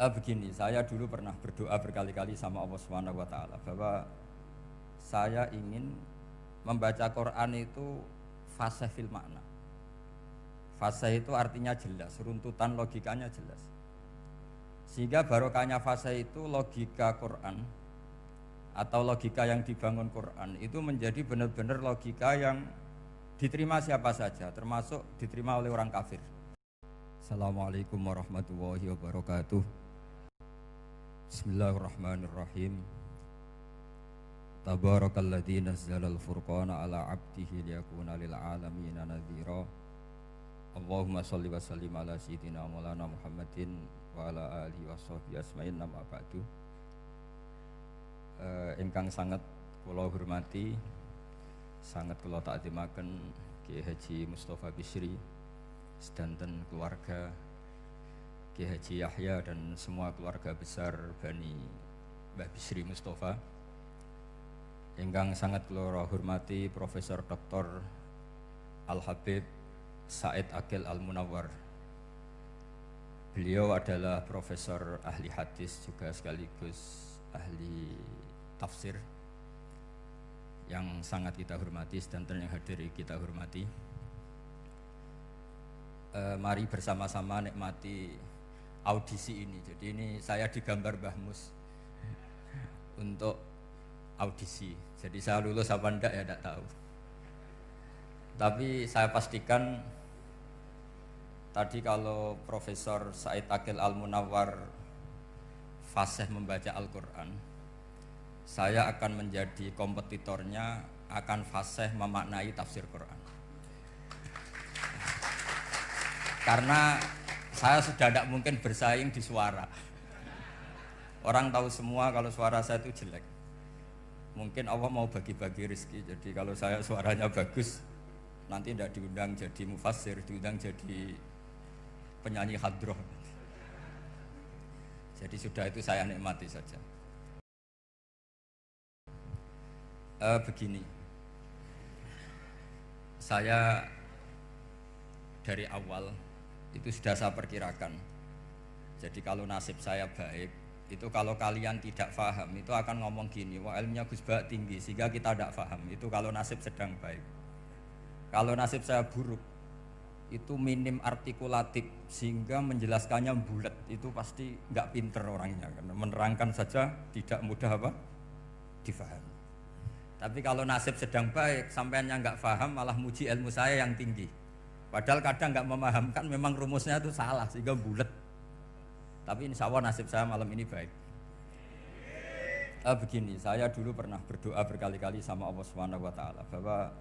Begini, saya dulu pernah berdoa berkali-kali sama Allah Subhanahu wa taala bahwa saya ingin membaca Quran itu fasih fil makna. Fasih itu artinya jelas, runtutan logikanya jelas. Sehingga barokahnya fasih itu logika Quran atau logika yang dibangun Quran itu menjadi benar-benar logika yang diterima siapa saja, termasuk diterima oleh orang kafir. Assalamualaikum warahmatullahi wabarakatuh. Bismillahirrahmanirrahim. Tabarakalladzi nazzalal furqana ala 'abdihi liyakuna lil 'alamina nadhira. Allahumma shalli wa sallim ala sayyidina Maulana Muhammadin wa ala alihi washabbihi asma'in amma ba'du. Ingkang sangat kula hormati, sangat kula takzimaken Kiai Haji Mustofa Bisri sedanten keluarga Kiai Haji Yahya dan semua keluarga besar Bani Mbah Bisri Mustofa. Ingkang sangat kula hormati Profesor Dr. Al-Habib Said Aqil Al-Munawwar. Beliau adalah profesor ahli hadis juga sekaligus ahli tafsir yang sangat kita hormati, sedanten yang hadir kita hormati. Mari bersama-sama nikmati audisi ini. Jadi ini saya digambar Mbah Mus untuk audisi. Jadi saya lulus apa enggak ya enggak tahu. Tapi saya pastikan tadi kalau Profesor Said Aqil Al-Munawwar fasih membaca Al-Quran, saya akan menjadi kompetitornya, akan fasih memaknai tafsir Quran. Karena saya sudah tidak mungkin bersaing di suara. Orang tahu semua kalau suara saya itu jelek. Mungkin Allah mau bagi-bagi rezeki. Jadi kalau saya suaranya bagus, nanti tidak diundang jadi mufassir, diundang jadi penyanyi hadroh. Jadi sudah itu saya nikmati saja. Begini, saya dari awal itu sudah saya perkirakan. Jadi kalau nasib saya baik, itu kalau kalian tidak paham itu akan ngomong gini, wah ilmunya Gus Bak tinggi sehingga kita tidak paham. Itu kalau nasib sedang baik. Kalau nasib saya buruk, itu minim artikulatif sehingga menjelaskannya bulat, itu pasti nggak pinter orangnya, karena menerangkan saja tidak mudah difahami. Tapi kalau nasib sedang baik, sampeannya nggak paham malah muji ilmu saya yang tinggi. Padahal kadang nggak memahamkan, memang rumusnya itu salah sehingga bulat. Tapi insya Allah nasib saya malam ini baik. Begini, saya dulu pernah berdoa berkali-kali sama Allah Subhanahu wa taala bahwa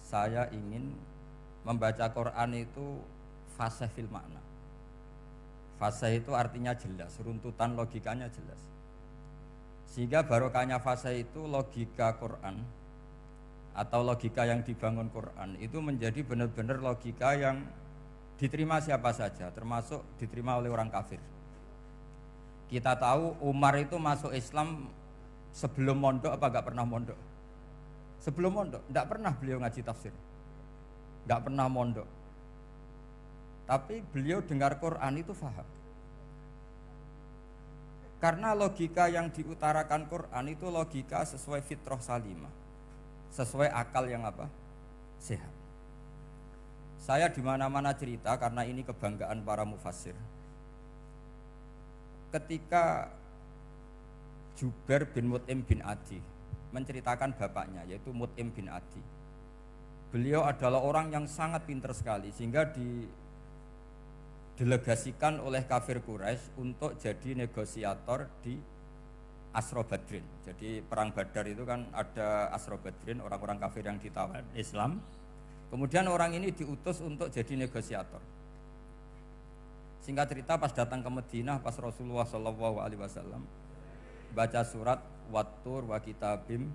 saya ingin membaca Quran itu fasih fil makna. Fasih itu artinya jelas, runtutan logikanya jelas. Sehingga barokahnya fasih itu logika Quran atau logika yang dibangun Quran itu menjadi benar-benar logika yang diterima siapa saja, termasuk diterima oleh orang kafir. Kita tahu Umar itu masuk Islam sebelum mondok apa enggak pernah mondok? Sebelum mondok, enggak pernah beliau ngaji tafsir. Enggak pernah mondok. Tapi beliau dengar Quran itu faham. Karena logika yang diutarakan Quran itu logika sesuai fitrah salimah. Sesuai akal yang sehat. Saya di mana-mana cerita karena ini kebanggaan para mufassir. Ketika Jubair bin Mut'im bin Adi menceritakan bapaknya yaitu Mut'im bin Adi. Beliau adalah orang yang sangat pintar sekali sehingga didelegasikan oleh kafir Quraisy untuk jadi negosiator di Asra Badrin. Jadi perang Badar itu kan ada Asra Badrin, orang-orang kafir yang ditawan Islam. Kemudian orang ini diutus untuk jadi negosiator. Singkat cerita pas datang ke Madinah, pas Rasulullah SAW baca surat Wattur wa kitabim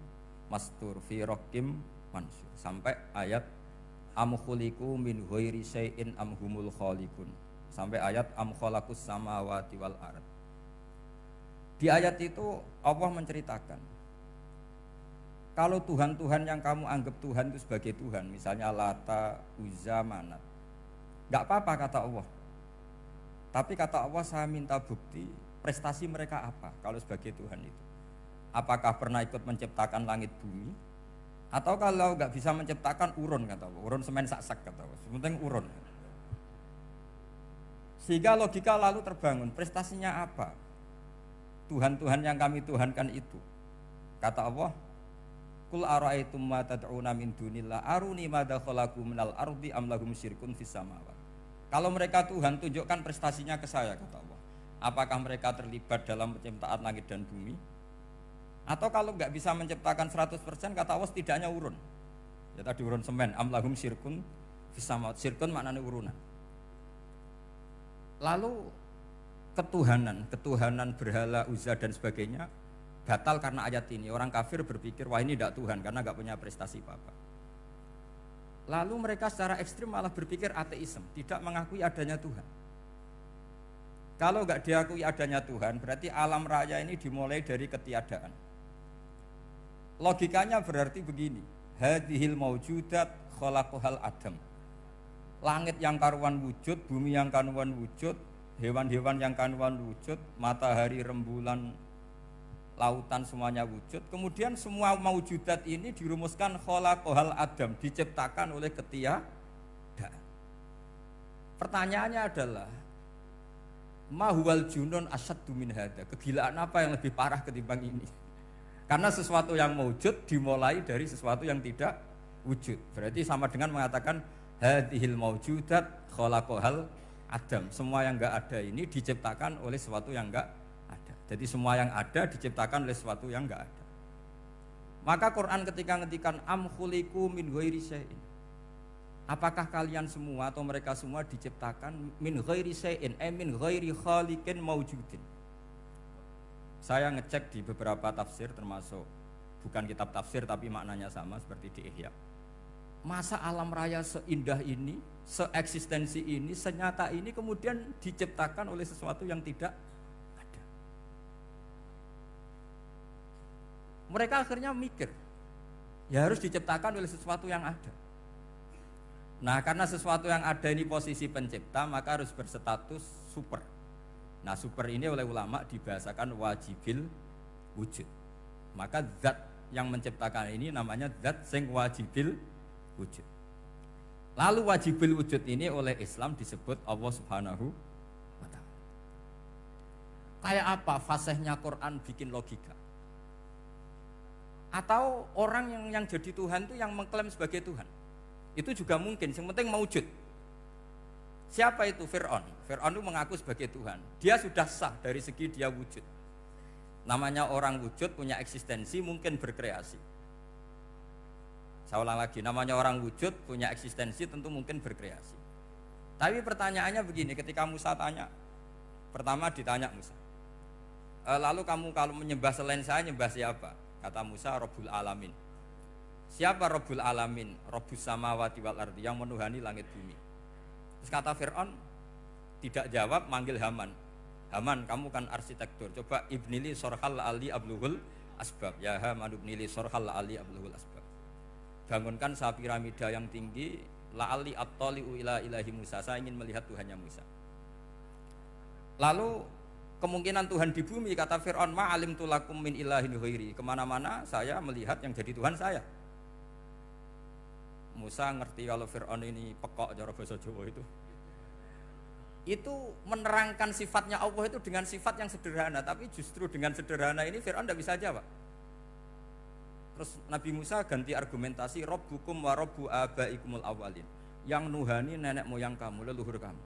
mastur fi raqim mansur sampai ayat am khuliqu min ghairi syai'in am humul khaliqun sampai ayat am khalaqus samawati wal ard. Di ayat itu Allah menceritakan kalau Tuhan-Tuhan yang kamu anggap Tuhan itu sebagai Tuhan, misalnya Lata, Uzza, Manat, enggak apa-apa kata Allah. Tapi kata Allah, saya minta bukti prestasi mereka apa kalau sebagai Tuhan itu. Apakah pernah ikut menciptakan langit bumi? Atau kalau nggak bisa menciptakan urun, kata Allah, urun semen sak-sak, kata Allah, sementing urun. Sehingga logika lalu terbangun, prestasinya apa? Tuhan-Tuhan yang kami tuhankan itu. Kata Allah, Qul ara'aitum ma tad'una min dunillah aruni madza khalaqu minal ardi am lahum syirkun fis samawati. Kalau mereka Tuhan, tunjukkan prestasinya ke saya, kata Allah. Apakah mereka terlibat dalam penciptaan langit dan bumi? Atau kalau nggak bisa menciptakan 100%, kata Allah setidaknya urun. Ya tadi urun semen, am lahum syirkun fis samawati. Syirkun maknanya urunan. Lalu ketuhanan berhala, Uzza dan sebagainya batal karena ayat ini. Orang kafir berpikir, wah ini tidak Tuhan karena nggak punya prestasi apa-apa. Lalu mereka secara ekstrim malah berpikir ateisme, tidak mengakui adanya Tuhan. Kalau nggak diakui adanya Tuhan, berarti alam raya ini dimulai dari ketiadaan. Logikanya berarti begini, hadhil maujudat khalaqahal adam. Langit yang karuan wujud, bumi yang karuan wujud, hewan-hewan yang karuan wujud, matahari, rembulan, lautan semuanya wujud. Kemudian semua maujudat ini dirumuskan khalaqahal adam, diciptakan oleh ketiadaan. Pertanyaannya adalah mahuwal junun asyaddu min hada. Kegilaan apa yang lebih parah ketimbang ini? Karena sesuatu yang wujud dimulai dari sesuatu yang tidak wujud. Berarti sama dengan mengatakan hadhil maujudat khalaqahal adam. Semua yang enggak ada ini diciptakan oleh sesuatu yang enggak ada. Jadi semua yang ada diciptakan oleh sesuatu yang enggak ada. Maka Quran ketika ngendikan am khuliqu min ghairi syai'in. Apakah kalian semua atau mereka semua diciptakan min ghairi syai'in, min ghairi khaliqin maujudin. Saya ngecek di beberapa tafsir, termasuk bukan kitab tafsir tapi maknanya sama seperti di Ihya. Masa alam raya seindah ini, seeksistensi ini, senyata ini kemudian diciptakan oleh sesuatu yang tidak ada. Mereka akhirnya mikir, ya harus diciptakan oleh sesuatu yang ada. Nah, karena sesuatu yang ada ini posisi pencipta, maka harus berstatus super. Nah, super ini oleh ulama dibahasakan wajibil wujud. Maka zat yang menciptakan ini namanya zat sing wajibil wujud. Lalu wajibil wujud ini oleh Islam disebut Allah Subhanahu wa ta'ala. Kayak apa fasihnya Quran bikin logika? Atau orang yang jadi Tuhan itu yang mengklaim sebagai Tuhan? Itu juga mungkin, yang penting mewujud. Siapa itu? Fir'aun. Fir'aun itu mengaku sebagai Tuhan. Dia sudah sah dari segi dia wujud. Namanya orang wujud, punya eksistensi, mungkin berkreasi. Saya ulang lagi, namanya orang wujud, punya eksistensi, tentu mungkin berkreasi. Tapi pertanyaannya begini, ketika Musa tanya, pertama ditanya Musa, lalu kamu kalau menyembah selain saya, nyembah siapa? Kata Musa, Rabbul Alamin. Siapa Rabbul Alamin? Rabbus samawati wal ardi, yang menuhani langit bumi. Terus kata Fir'aun, tidak jawab, manggil Haman. Haman, kamu kan arsitektur, coba ibnili sorhal ali abluhul asbab. Ya Haman ibnili sorhal ali abluhul asbab. Bangunkan satu piramida yang tinggi, la'ali at-tali'u ila ilahi Musa, saya ingin melihat Tuhannya Musa. Lalu kemungkinan Tuhan di bumi, kata Fir'aun, ma'alim tulakum min ilahin ghairi. Kemana-mana saya melihat yang jadi Tuhan saya. Musa ngerti kalau Fir'aun ini pekok cara bahasa Jawa itu menerangkan sifatnya Allah itu dengan sifat yang sederhana, tapi justru dengan sederhana ini Fir'aun tidak bisa jawab. Terus Nabi Musa ganti argumentasi, Rabbukum wa Rabbu abaikumul awalin, yang nuhani nenek moyang kamu, leluhur kamu.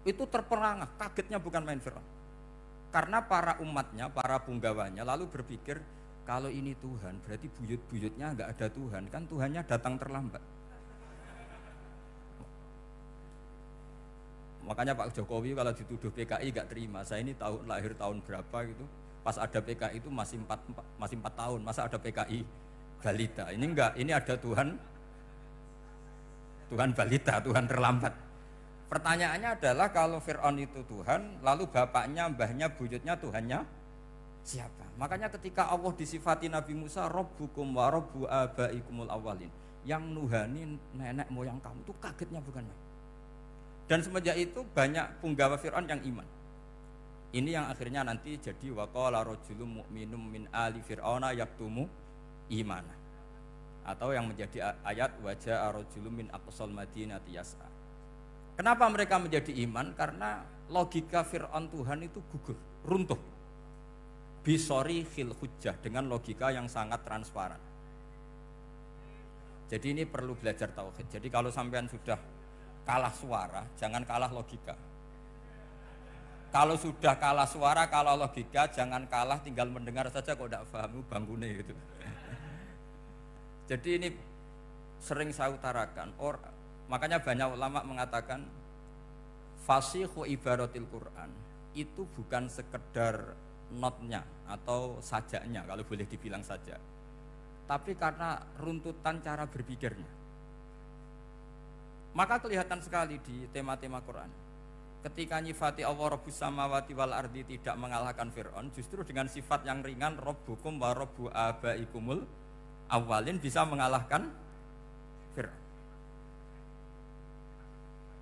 Itu terperangah, kagetnya bukan main Fir'aun. Karena para umatnya, para punggawanya lalu berpikir, kalau ini Tuhan berarti buyut-buyutnya enggak ada Tuhan, kan Tuhannya datang terlambat. Makanya Pak Jokowi kalau dituduh PKI gak terima. Saya ini lahir tahun berapa gitu. Pas ada PKI itu masih 4 tahun. Masa ada PKI balita? Ini enggak, ini ada Tuhan balita, Tuhan terlambat. Pertanyaannya adalah kalau Fir'aun itu Tuhan, lalu bapaknya, mbahnya, buyutnya Tuhannya siapa? Makanya ketika Allah disifati Nabi Musa, Rabbukum wa Rabbu abaikumul awalin, yang nuhani nenek moyang kamu, itu kagetnya bukan main. Dan semenjak itu banyak punggawa Fir'aun yang iman. Ini yang akhirnya nanti jadi waqala rajulun mu'minum min ali fir'auna yaktumu imana. Atau yang menjadi ayat wajaa rajulun min aqsal madinati yas'a. Kenapa mereka menjadi iman? Karena logika Fir'aun Tuhan itu gugur, runtuh. Bisori khil hujjah, dengan logika yang sangat transparan. Jadi ini perlu belajar tauhid. Jadi kalau sampean sudah kalah suara, jangan kalah logika. Kalau sudah kalah suara, kalah logika, jangan kalah tinggal mendengar saja kok tidak paham bangkune gitu. Jadi ini sering saya utarakan. Makanya banyak ulama mengatakan fasihu ibaratil Quran itu bukan sekedar notnya atau sajaknya kalau boleh dibilang saja, tapi karena runtutan cara berpikirnya. Maka kelihatan sekali di tema-tema Quran. Ketika nyifati Allah Rabbus samawati wal ardi tidak mengalahkan Fir'aun, justru dengan sifat yang ringan Rabbukum wa Rabbu abaikumul awalin bisa mengalahkan Fir'aun.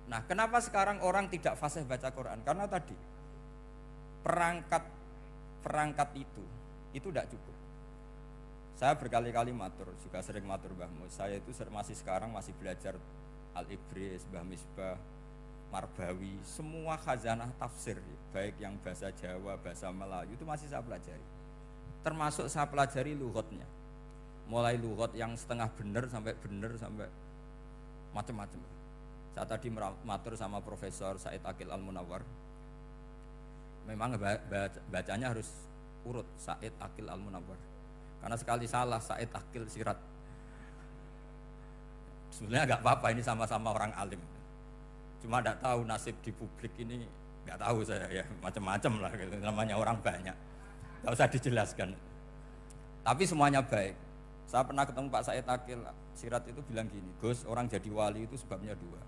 Nah, kenapa sekarang orang tidak fasih baca Quran? Karena tadi perangkat itu tidak cukup. Saya berkali-kali matur, juga sering matur Mbah Mus. Saya itu masih belajar Al-Ibris, Mbah Misbah, Marbawi, semua khazanah tafsir, baik yang bahasa Jawa, bahasa Melayu itu masih saya pelajari. Termasuk saya pelajari lughatnya. Mulai lughat yang setengah benar sampai macam-macam. Saya tadi matur sama Profesor Said Aqil Al-Munawwar. Memang bacanya harus urut Said Aqil Al-Munawwar. Karena sekali salah Said Aqil Sirat. Sebenarnya enggak apa-apa, ini sama-sama orang alim. Cuma enggak tahu nasib di publik ini, enggak tahu saya ya, macam-macam lah gitu. Namanya orang banyak. Enggak usah dijelaskan. Tapi semuanya baik. Saya pernah ketemu Pak Said Aqil Sirat itu bilang gini, Gus, orang jadi wali itu sebabnya dua.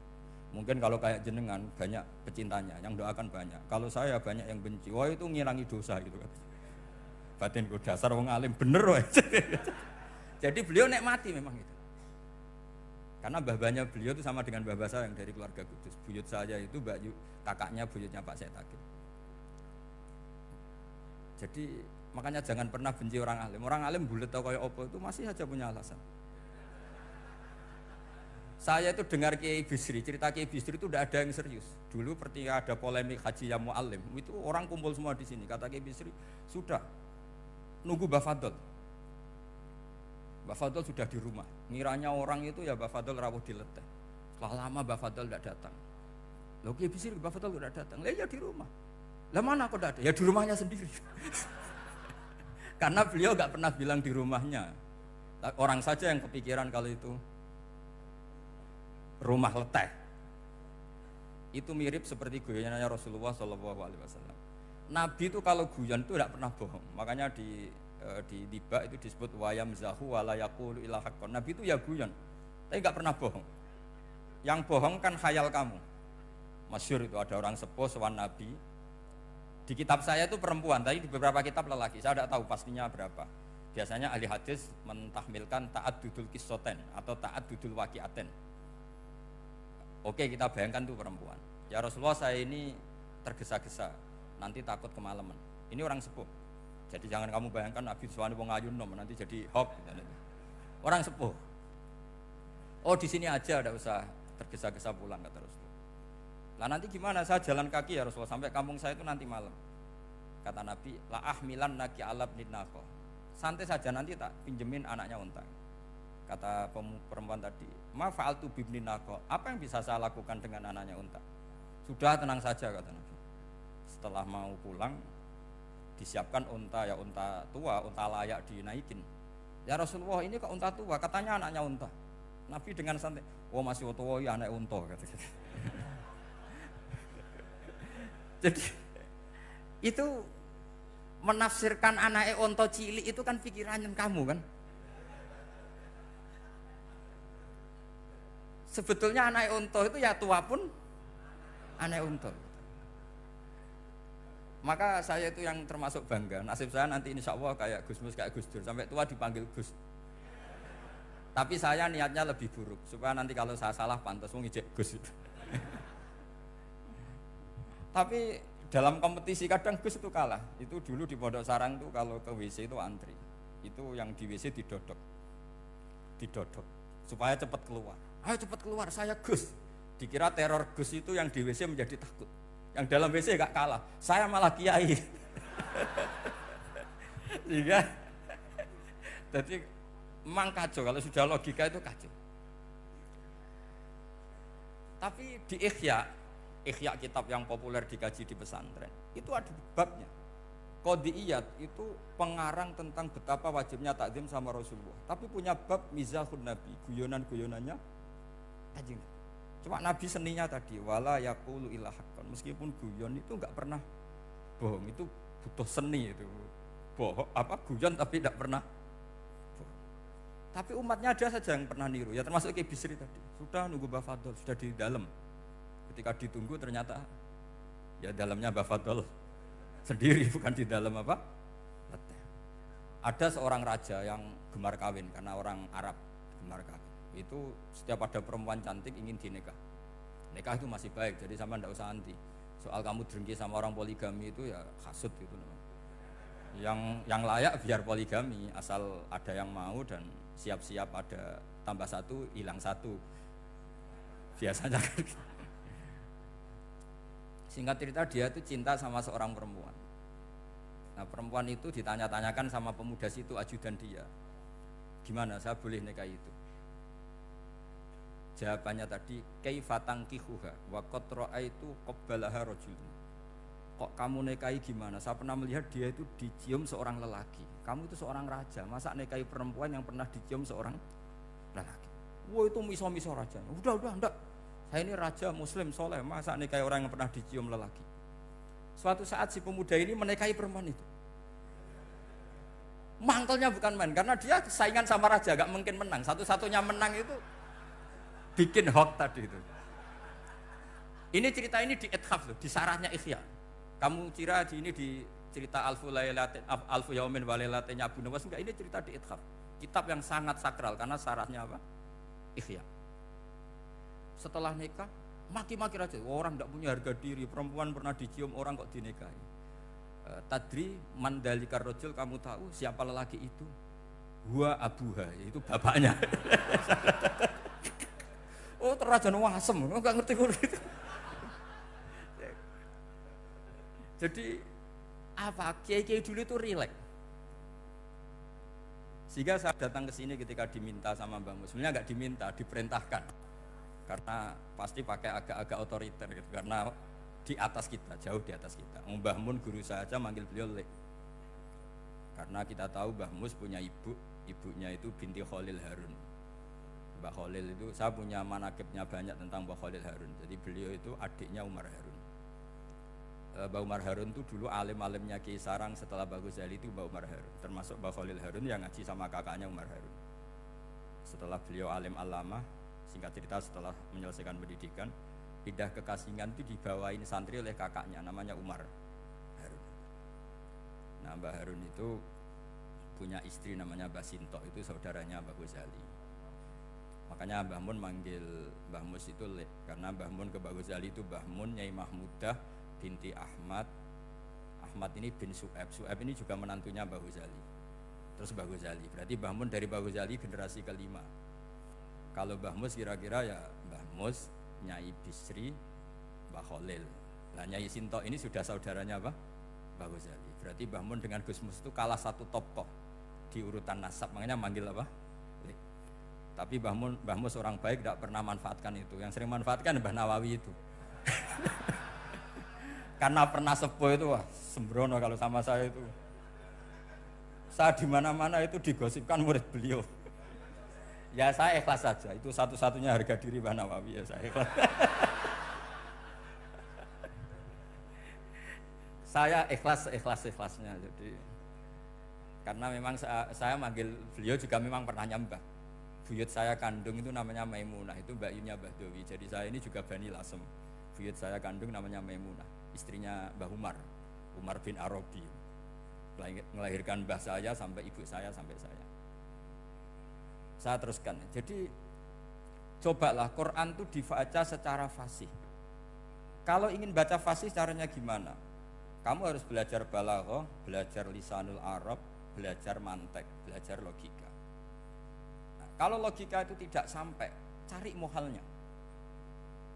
Mungkin kalau kayak jenengan banyak pecintanya, yang doakan banyak. Kalau saya banyak yang benci, wah itu ngilangi dosa gitu kan. Batinku dasar wong alim bener woy. Jadi beliau nikmati memang itu. Karena mbah-mbahnya beliau itu sama dengan mbah-mbah saya yang dari keluarga Kudus. Buyut saya itu kakaknya buyutnya Pak Said Aqil. Jadi makanya jangan pernah benci orang alim. Orang alim bulet tau kayak opo itu masih saja punya alasan. Saya itu dengar Kiai Bisri, cerita Kiai Bisri itu tidak ada yang serius. Dulu ketika ada polemik Haji yang Mu'alim, itu orang kumpul semua di sini. Kata Kiai Bisri, sudah nunggu Mbah Fadl. Mbah Fadl sudah di rumah. Ngiranya orang itu ya Mbah Fadl rawuh dileteh. Setelah lama Mbah Fadl tidak datang. Loh Kiai Bisri, Mbah Fadl tidak datang. Lah ya di rumah. Lah mana kok tidak ada? Ya di rumahnya sendiri. Karena beliau nggak pernah bilang di rumahnya. Orang saja yang kepikiran kalau itu rumah leteh. Itu mirip seperti guyonannya Rasulullah SAW. Nabi itu kalau guyon itu tidak pernah bohong. Makanya di Tiba itu disebut wayam zahu wala yaqulu illa haqqan. Nabi itu ya guyon, tapi nggak pernah bohong. Yang bohong kan khayal kamu. Masyhur itu ada orang sepuh sowan Nabi. Di kitab saya itu perempuan, tapi di beberapa kitab lelaki. Saya tidak tahu pastinya berapa. Biasanya ahli hadis mentahmilkan ta'addudul qissaten atau ta'addudul waqi'aten. Oke, kita bayangkan itu perempuan. Ya Rasulullah, saya ini tergesa-gesa, nanti takut kemalaman. Ini orang sepuh. Jadi jangan kamu bayangkan Nabi Suwani wong ayu nom nanti jadi hok. Orang sepuh. Oh di sini aja, tidak usah tergesa-gesa pulang kata Rasulullah. Lah nanti gimana? Saya jalan kaki ya Rasulullah sampai kampung saya itu nanti malam. Kata Nabi, la ahmilan naki alab nidnako. Santai saja nanti tak pinjemin anaknya unta. Kata perempuan tadi, ma fa'altu bibninako. Apa yang bisa saya lakukan dengan anaknya unta? Sudah tenang saja kata Nabi. Setelah mau pulang disiapkan unta, ya unta tua, unta layak dinaikin. Ya Rasulullah ini kok unta tua, katanya anaknya unta. Nabi dengan santai, oh masih tua ya anak unta kata. Jadi itu menafsirkan anaknya unta cilik itu kan pikirannya kamu kan. Sebetulnya anak unta itu ya tua pun anak unta. Maka saya itu yang termasuk bangga. Nasib saya nanti insya Allah kayak Gus Mus, kayak Gus Dur. Sampai tua dipanggil Gus. Tapi saya niatnya lebih buruk. Supaya nanti kalau saya salah pantas mau ngijek Gus. Tapi dalam kompetisi kadang Gus itu kalah. Itu dulu di Pondok Sarang tuh kalau ke WC itu antri. Itu yang di WC didodok. Didodok supaya cepat keluar. Ayo cepat keluar, saya Gus. Dikira teror Gus itu yang di WC menjadi takut. Yang dalam WC gak kalah. Saya malah kiai. Sehingga jadi memang kacau kalau sudah logika itu kacau. Tapi di Ihya kitab yang populer dikaji di pesantren itu ada babnya. Qadiyat itu pengarang tentang betapa wajibnya takzim sama Rasulullah. Tapi punya bab mizahun Nabi, guyonan-guyonannya Kanjeng. Cuma Nabi seninya tadi wala yaqulu illa haqqan. Meskipun guyon itu enggak pernah bohong, itu butuh seni itu. Bohong apa guyon tapi tidak pernah bohong. Tapi umatnya ada saja yang pernah niru, ya termasuk Ki Bisri tadi. Sudah nunggu Mbah Fadl, sudah di dalam. Ketika ditunggu ternyata ya dalamnya Mbah Fadl sendiri, bukan di dalam apa? Ada seorang raja yang gemar kawin karena orang Arab gemar kawin. Itu setiap ada perempuan cantik ingin dinikah. Nikah itu masih baik, jadi sama ndak usah anti. Soal kamu drengki sama orang poligami itu ya hasut gitu. Yang layak biar poligami asal ada yang mau dan siap-siap ada tambah satu hilang satu. Biasanya kan. Singkat cerita dia itu cinta sama seorang perempuan. Nah perempuan itu ditanya-tanyakan sama pemuda situ ajudan dia. Gimana saya boleh nikahi itu? Jawabannya tadi kaifa tankihuha wa qad ra'aitu qabbalaha rajulun. Kok kamu nikahi gimana? Saya pernah melihat dia itu dicium seorang lelaki. Kamu itu seorang raja, masa nikahi perempuan yang pernah dicium seorang lelaki? Wah itu miso-miso raja. Udah enggak. Saya ini raja muslim soleh, masa nikahi orang yang pernah dicium lelaki? Suatu saat si pemuda ini menikahi perempuan itu. Mangkelnya bukan main, karena dia saingan sama raja, gak mungkin menang. Satu-satunya menang itu bikin hoax tadi itu. Ini cerita ini di Ithaf loh, di sarahnya Ihya. Kamu kira ini di cerita Alfu Yaumin wa Lailatinnya Abu Nawas, enggak, ini cerita di Ithaf. Kitab yang sangat sakral karena sarahnya apa? Ihya. Setelah nikah, maki-maki raja. Orang tidak punya harga diri, perempuan pernah dicium orang kok dinikahi. Tadri mandalikar rojul, kamu tahu siapa lelaki itu? Huwa abuha, itu bapaknya. Oh terrajan wasem, enggak ngerti itu. Jadi apa? Kiai-kiai dulu itu rileks. Sehingga saya datang ke sini ketika diminta sama Mbah Mus. Sebenarnya enggak diminta, diperintahkan. Karena pasti pakai agak-agak otoriter gitu. Karena di atas kita, jauh di atas kita. Mbah Mun guru saja manggil beliau Lek. Karena kita tahu Mbah Mus punya ibu, ibunya itu binti Khalil Harun. Mbah Khalil itu, saya punya manakibnya banyak tentang Mbah Khalil Harun. Jadi beliau itu adiknya Umar Harun. Mbah Umar Harun itu dulu alim-alimnya Kiai Sarang, setelah Mbah Ghazali itu Mbah Umar Harun. Termasuk Mbah Khalil Harun yang ngaji sama kakaknya Umar Harun. Setelah beliau alim alama, singkat cerita setelah menyelesaikan pendidikan, pindah ke Kasingan itu dibawain santri oleh kakaknya namanya Umar Harun. Nah Mbah Harun itu punya istri namanya Mbah Sinto, itu saudaranya Mbah Ghazali. Makanya Mbah Mun manggil Mbah Mus itu Lek, karena Mbah Mun ke Mbah Ghazali itu Mbah Mun Nyai Mahmudah binti Ahmad. Ahmad ini bin Su'aib. Su'aib ini juga menantunya Mbah Ghazali. Terus Mbah Ghazali, berarti Mbah Mun dari Mbah Ghazali generasi kelima. Kalau Mbah Mus kira-kira ya Mbah Mus, Nyai Bisri, Mbah Khalil. Nah Nyai Sinto ini sudah saudaranya apa? Mbah Ghazali. Berarti Mbah Mun dengan Gus Mus itu kalah satu tokoh di urutan nasab. Makanya manggil apa? Lek. Tapi Mbah Mus orang baik, tidak pernah manfaatkan itu. Yang sering manfaatkan Mbah Nawawi itu. Karena pernah sepuh itu, wah sembrono kalau sama saya itu. Saya di mana-mana itu digosipkan murid beliau. Ya saya ikhlas saja, itu satu-satunya harga diri Mbah Nawawi, ya saya ikhlas. Saya ikhlasnya, jadi karena memang saya manggil beliau juga memang pernah nyembah. Buyut saya kandung itu namanya Maimunah, itu mbaknya Mbah Dowi. Jadi saya ini juga Bani Lasem. Buyut saya kandung namanya Maimunah, istrinya Mbah Umar bin Arabi. Melahirkan mbah saya sampai ibu saya sampai saya. Saya teruskan. Jadi cobalah Quran itu dibaca secara fasih. Kalau ingin baca fasih caranya gimana? Kamu harus belajar balaghah, belajar lisanul Arab, belajar mantek, belajar logika. Nah, kalau logika itu tidak sampai, cari muhalnya.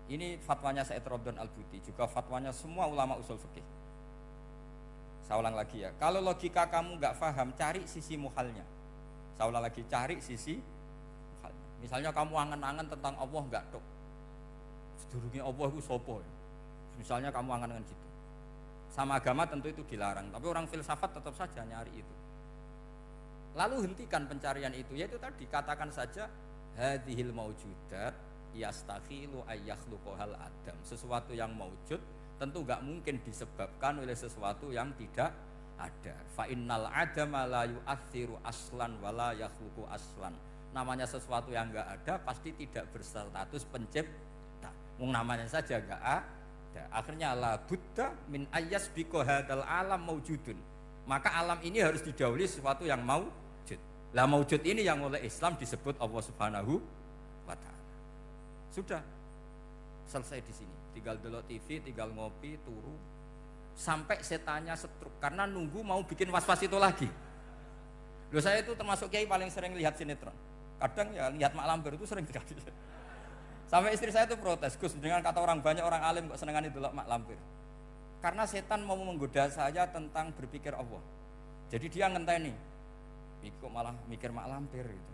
Ini fatwanya Said Robdon Al-Buti, juga fatwanya semua ulama usul fikih. Saya ulang lagi ya, kalau logika kamu nggak paham, cari sisi muhalnya. Saya ulang lagi, cari sisi muhalnya. Misalnya kamu angan-angan tentang Allah nggak tok, sedurunge Allah itu sopo ya. Misalnya kamu angan-angan gitu. Sama agama tentu itu dilarang, tapi orang filsafat tetap saja nyari itu. Lalu hentikan pencarian itu, yaitu tadi katakan saja hadhil maujudat yastakhilu ayyakhluqahal adam. Sesuatu yang maujud tentu enggak mungkin disebabkan oleh sesuatu yang tidak ada. Fa innal adama la yu'athiru aslan wala yakhluqu aslan. Namanya sesuatu yang enggak ada pasti tidak berstatus pencipta. Namanya saja enggak ada. Akhirnya la buddha min ayyasbiqu hadzal alam maujudun. Maka alam ini harus didahului sesuatu yang maujud. Lah maujud ini yang oleh Islam disebut Allah Subhanahu wa taala. Sudah selesai di sini. Tinggal delok TV, tinggal ngopi, turu sampai setannya setruk karena nunggu mau bikin was-was itu lagi. Loh, saya itu termasuk kiai paling sering lihat sinetron. Kadang ya lihat Mak Lampir itu sering sekali. Sampai istri saya itu protes, Gus, dengan kata orang banyak orang alim kok senengan itu Mak Lampir. Karena setan mau menggoda saya tentang berpikir Allah. Jadi dia ngenteni. Kok malah mikir Mak Lampir gitu.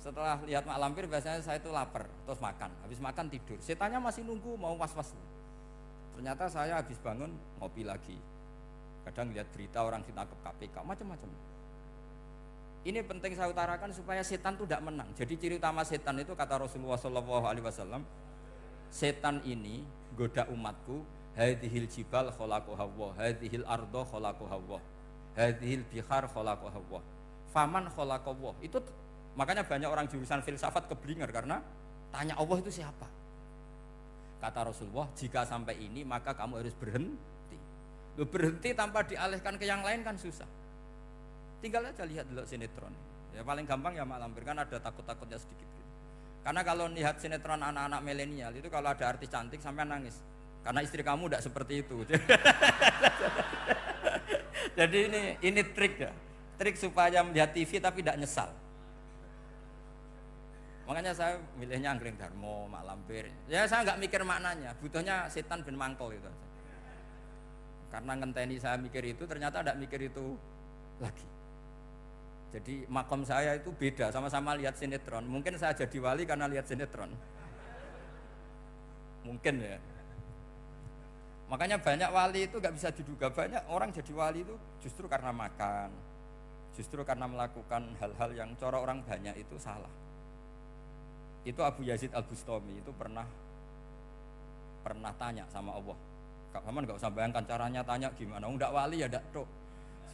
Setelah lihat Mak Lampir biasanya saya itu lapar, terus makan. Habis makan tidur. Setannya masih nunggu mau was-was. Ternyata saya habis bangun ngopi lagi. Kadang lihat berita orang ditangkap KPK, macam-macam. Ini penting saya utarakan supaya setan itu tidak menang. Jadi ciri utama setan itu kata Rasulullah SAW, setan ini goda umatku, hadhil jibal khalaqaha Allah, hadhil ardo khalaqaha Allah, hadhil bihar khalaqaha Allah, faman khalaqaha Allah. Itu makanya banyak orang jurusan filsafat keblinger karena tanya Allah itu siapa. Kata Rasulullah, jika sampai ini maka kamu harus berhenti. Lu berhenti tanpa dialihkan ke yang lain kan susah. Tinggal aja lihat dulu sinetron. Ya paling gampang ya Mak Lampir, kan ada takut-takutnya sedikit gitu. Karena kalau lihat sinetron anak-anak milenial itu kalau ada artis cantik sampai nangis. Karena istri kamu tidak seperti itu. Jadi ini trik ya. Trik supaya melihat TV tapi tidak nyesal. Makanya saya milihnya Anggreng Darmo, Mak Lampir. Ya saya nggak mikir maknanya, butuhnya setan ben mangkol itu. Karena ngenteni saya mikir itu ternyata tidak mikir itu lagi. Jadi makom saya itu beda, sama-sama lihat sinetron. Mungkin saya jadi wali karena lihat sinetron. Mungkin ya. Makanya banyak wali itu gak bisa diduga. Banyak orang jadi wali itu justru karena makan, justru karena melakukan hal-hal yang cara orang banyak itu salah. Itu Abu Yazid Al-Bustami itu pernah tanya sama Allah. Kak Haman gak usah bayangkan caranya tanya gimana. Nggak wali ya ndak tok.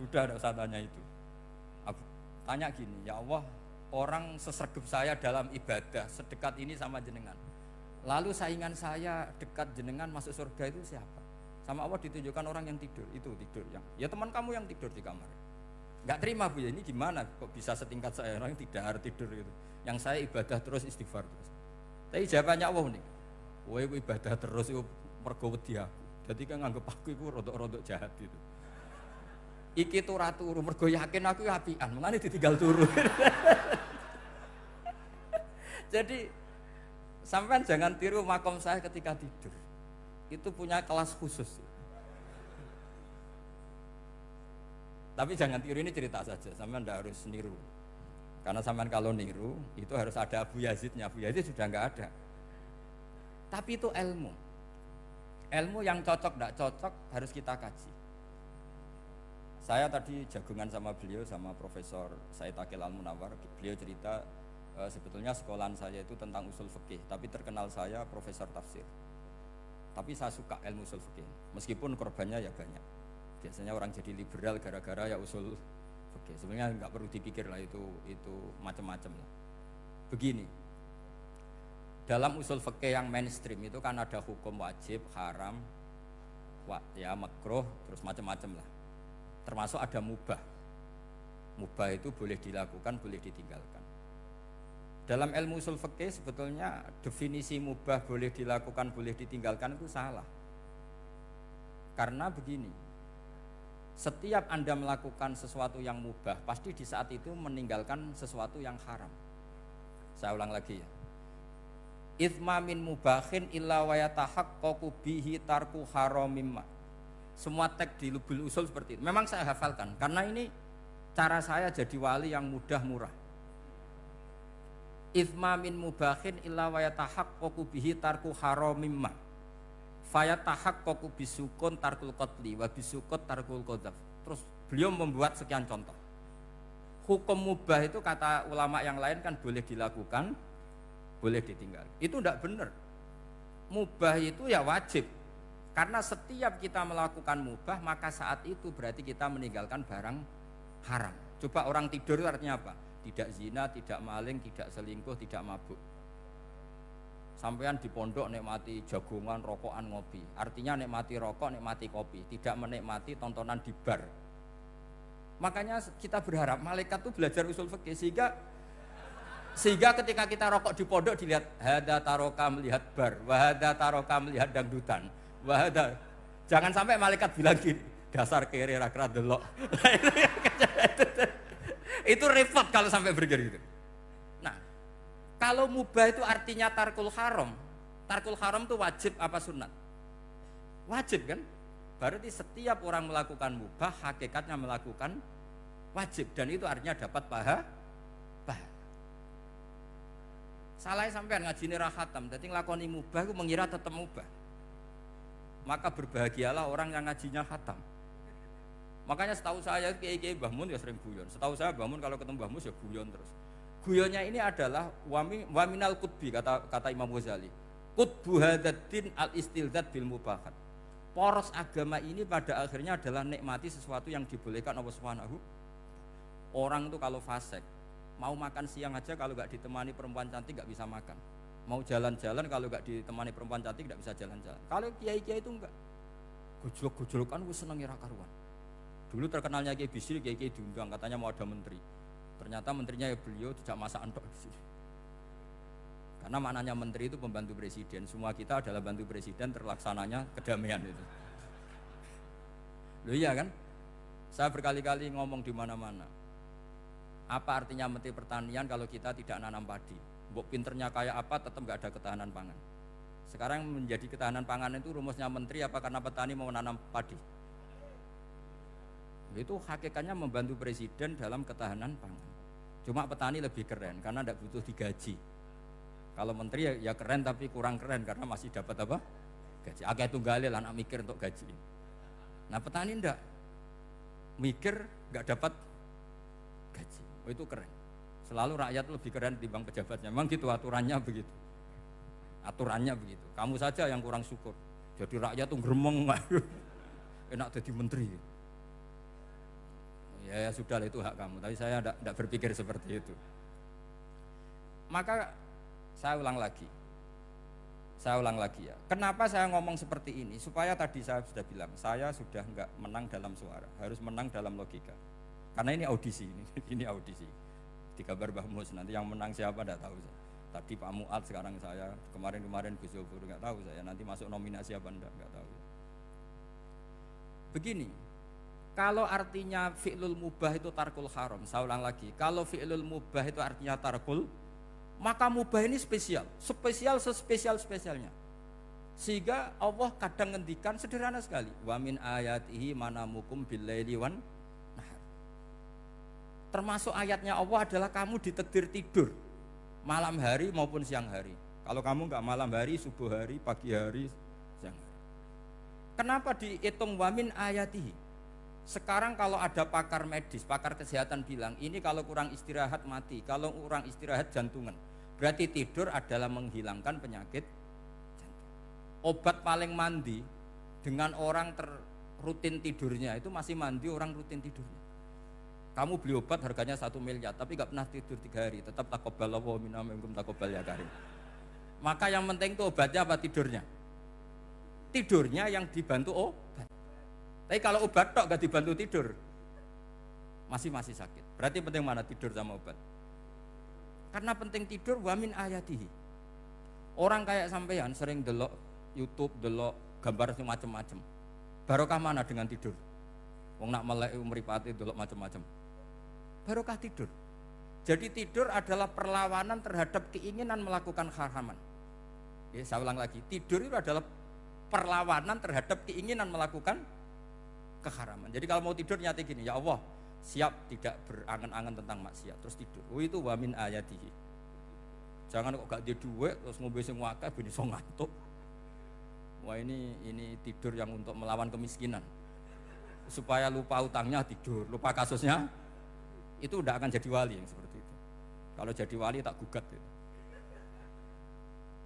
Sudah gak usah tanya itu. Tanya gini, ya Allah, orang sesregep saya dalam ibadah sedekat ini sama jenengan. Lalu saingan saya dekat jenengan masuk surga itu siapa? Sama Allah ditunjukkan orang yang tidur, itu tidur yang. Ya teman kamu yang tidur di kamar. Enggak terima Bu ya, ini gimana kok bisa setingkat saya orang yang tidak tidur gitu. Yang saya ibadah terus istighfar terus. Tapi jawabannya Allah nih. Kowe ibadah terus itu mergo wedi aku. Dadi kan nganggep aku iku rodok-rodok jahat gitu. Iki tuh ratu mergo yakin aku apian, mengane ditinggal turu. Jadi sampean jangan tiru makom saya ketika tidur. Itu punya kelas khusus. Tapi jangan tiru, ini cerita saja, sampean ndak harus niru. Karena sampean kalau niru itu harus ada Abu Yazidnya. Abu Yazid sudah enggak ada. Tapi itu ilmu. Ilmu yang cocok enggak cocok harus kita kaji. Saya tadi jagungan sama beliau, sama Profesor Said Akil Al-Munawar. Beliau cerita sebetulnya sekolahan saya itu tentang usul fikih, tapi terkenal saya profesor tafsir. Tapi saya suka ilmu usul fikih, meskipun korbannya ya banyak. Biasanya orang jadi liberal gara-gara ya usul fikih. Sebenarnya nggak perlu dipikir lah itu macam-macam lah. Begini, dalam usul fikih yang mainstream itu kan ada hukum wajib, haram, ya makruh, terus macam-macam lah. Termasuk ada mubah. Mubah itu boleh dilakukan, boleh ditinggalkan. Dalam ilmu usul fikih sebetulnya definisi mubah boleh dilakukan, boleh ditinggalkan itu salah. Karena begini, setiap Anda melakukan sesuatu yang mubah, pasti di saat itu meninggalkan sesuatu yang haram. Saya ulang lagi ya. Itsma min mubahin illa wa yatahaqqaqu bihi tarku haramimma. Semua teks di Lubul Usul seperti itu. Memang saya hafalkan karena ini cara saya jadi wali yang mudah murah. Itsma min mubahin illa wa yatahaqqaqu bihi tarku haramimma. Fayatahaqqaqu bisukun tarkul qatli wa bisukut tarkul qadzaf. Terus beliau membuat sekian contoh. Hukum mubah itu kata ulama yang lain kan boleh dilakukan, boleh ditinggal. Itu tidak benar. Mubah itu ya wajib. Karena setiap kita melakukan mubah, maka saat itu berarti kita meninggalkan barang haram. Coba orang tidur itu artinya apa? Tidak zina, tidak maling, tidak selingkuh, tidak mabuk. Sampean di pondok nikmati jagongan, rokokan, ngopi. Artinya nikmati rokok, nikmati kopi, tidak menikmati tontonan di bar. Makanya kita berharap malaikat itu belajar usul fikih sehingga ketika kita rokok di pondok dilihat hada taroka melihat bar, wahada taroka melihat dangdutan, wahada. Jangan sampai malaikat bilang gini, dasar kere rakra delok. Itu repot kalau sampai begitu. Nah, kalau mubah itu artinya tarkul haram. Tarkul haram itu wajib apa sunat? Wajib kan? Berarti setiap orang melakukan mubah hakikatnya melakukan wajib dan itu artinya dapat pahala. Salah sampean ngajine ra khatam, dadi nglakoni mubah itu mengira tetap mubah. Maka berbahagialah orang yang ngajinya khatam. Makanya setahu saya kiai-kiai Mbah Mun ya sering guyon. Setahu saya Mbah Mun kalau ketemu Mbah Mus ya guyon terus. Guyonnya ini adalah waminal qutbi kata Imam Ghazali. Qutbu hadzal al-istildad bil mubahat. Poros agama ini pada akhirnya adalah nikmati sesuatu yang dibolehkan Allah Subhanahu. Orang itu kalau fasik, mau makan siang aja kalau nggak ditemani perempuan cantik nggak bisa makan. Mau jalan-jalan kalau nggak ditemani perempuan cantik nggak bisa jalan-jalan. Kalau kiai-kiai itu enggak. Gojlok-gojlokan gue seneng ira karuan. Dulu terkenalnya Kiai Bisri, Kiai diundang katanya mau ada menteri. Ternyata menterinya ya beliau tidak masak antok di sini. Karena maknanya menteri itu pembantu presiden. Semua kita adalah bantu presiden terlaksananya kedamaian itu. Loh iya kan? Saya berkali-kali ngomong di mana-mana. Apa artinya menteri pertanian kalau kita tidak nanam padi? Mbok pinternya kayak apa tetap nggak ada ketahanan pangan. Sekarang menjadi ketahanan pangan itu rumusnya menteri apa karena petani mau menanam padi? Itu hakikatnya membantu presiden dalam ketahanan pangan. Cuma petani lebih keren karena tidak butuh digaji. Kalau menteri ya keren tapi kurang keren karena masih dapat apa? Gaji. Agak tunggalil anak mikir untuk gaji. Nah petani enggak mikir nggak dapat gaji. Oh, itu keren. Selalu rakyat lebih keren dibanding pejabatnya. Memang gitu aturannya begitu. Aturannya begitu. Kamu saja yang kurang syukur. Jadi rakyat tuh gremeng. Enak jadi menteri. Ya sudah itu hak kamu, tapi saya tidak berpikir seperti itu. Maka saya ulang lagi ya. Kenapa saya ngomong seperti ini? Supaya tadi saya sudah bilang, saya sudah enggak menang dalam suara, harus menang dalam logika. Karena ini audisi, ini audisi. Di kabar Mbah Mus, nanti yang menang siapa tidak tahu saya. Tadi Pak Mu'ad, sekarang saya, kemarin Gus Yofur enggak tahu saya. Nanti masuk nominasi apa enggak tahu. Begini. Kalau artinya fi'lul mubah itu tarkul haram, saya ulang lagi. Kalau fi'lul mubah itu artinya tarkul, maka mubah ini spesial sespesialnya. Sehingga Allah kadang ngendikan sederhana sekali. Wa min ayatihi manamukum billaili wan nahar. Termasuk ayatnya Allah adalah kamu ditakdir tidur malam hari maupun siang hari. Kalau kamu enggak malam hari, subuh hari, pagi hari, siang hari. Kenapa dihitung wa min ayatihi? Sekarang kalau ada pakar medis, pakar kesehatan bilang ini kalau kurang istirahat mati, kalau kurang istirahat jantungan. Berarti tidur adalah menghilangkan penyakit jantung. Obat paling mandi dengan orang rutin tidurnya itu masih mandi orang rutin tidurnya. Kamu beli obat harganya 1 miliar tapi gak pernah tidur 3 hari, tetap taqabbalallahu minna minkum taqabbal ya karim. Maka yang penting itu obatnya apa tidurnya? Tidurnya yang dibantu obat. Tapi kalau obat tok gak dibantu tidur, masih sakit. Berarti penting mana tidur sama obat? Karena penting tidur wa min ayatihi. Orang kayak sampean sering delok YouTube, delok gambar sing macem-macem. Barokah mana dengan tidur? Wong nak melek mripate delok macem-macem. Barokah tidur. Jadi tidur adalah perlawanan terhadap keinginan melakukan haraman. Ya, saya ulang lagi, tidur itu adalah perlawanan terhadap keinginan melakukan keharaman. Jadi kalau mau tidur nyati gini, ya Allah, siap tidak berangan-angan tentang maksiat, terus tidur. Oh itu wa min ayatihi. Jangan kok gak dia duit terus ngombe sing akeh ben iso ngantuk. Wah ini tidur yang untuk melawan kemiskinan. Supaya lupa utangnya tidur, lupa kasusnya itu udah akan jadi wali yang seperti itu. Kalau jadi wali tak gugat gitu.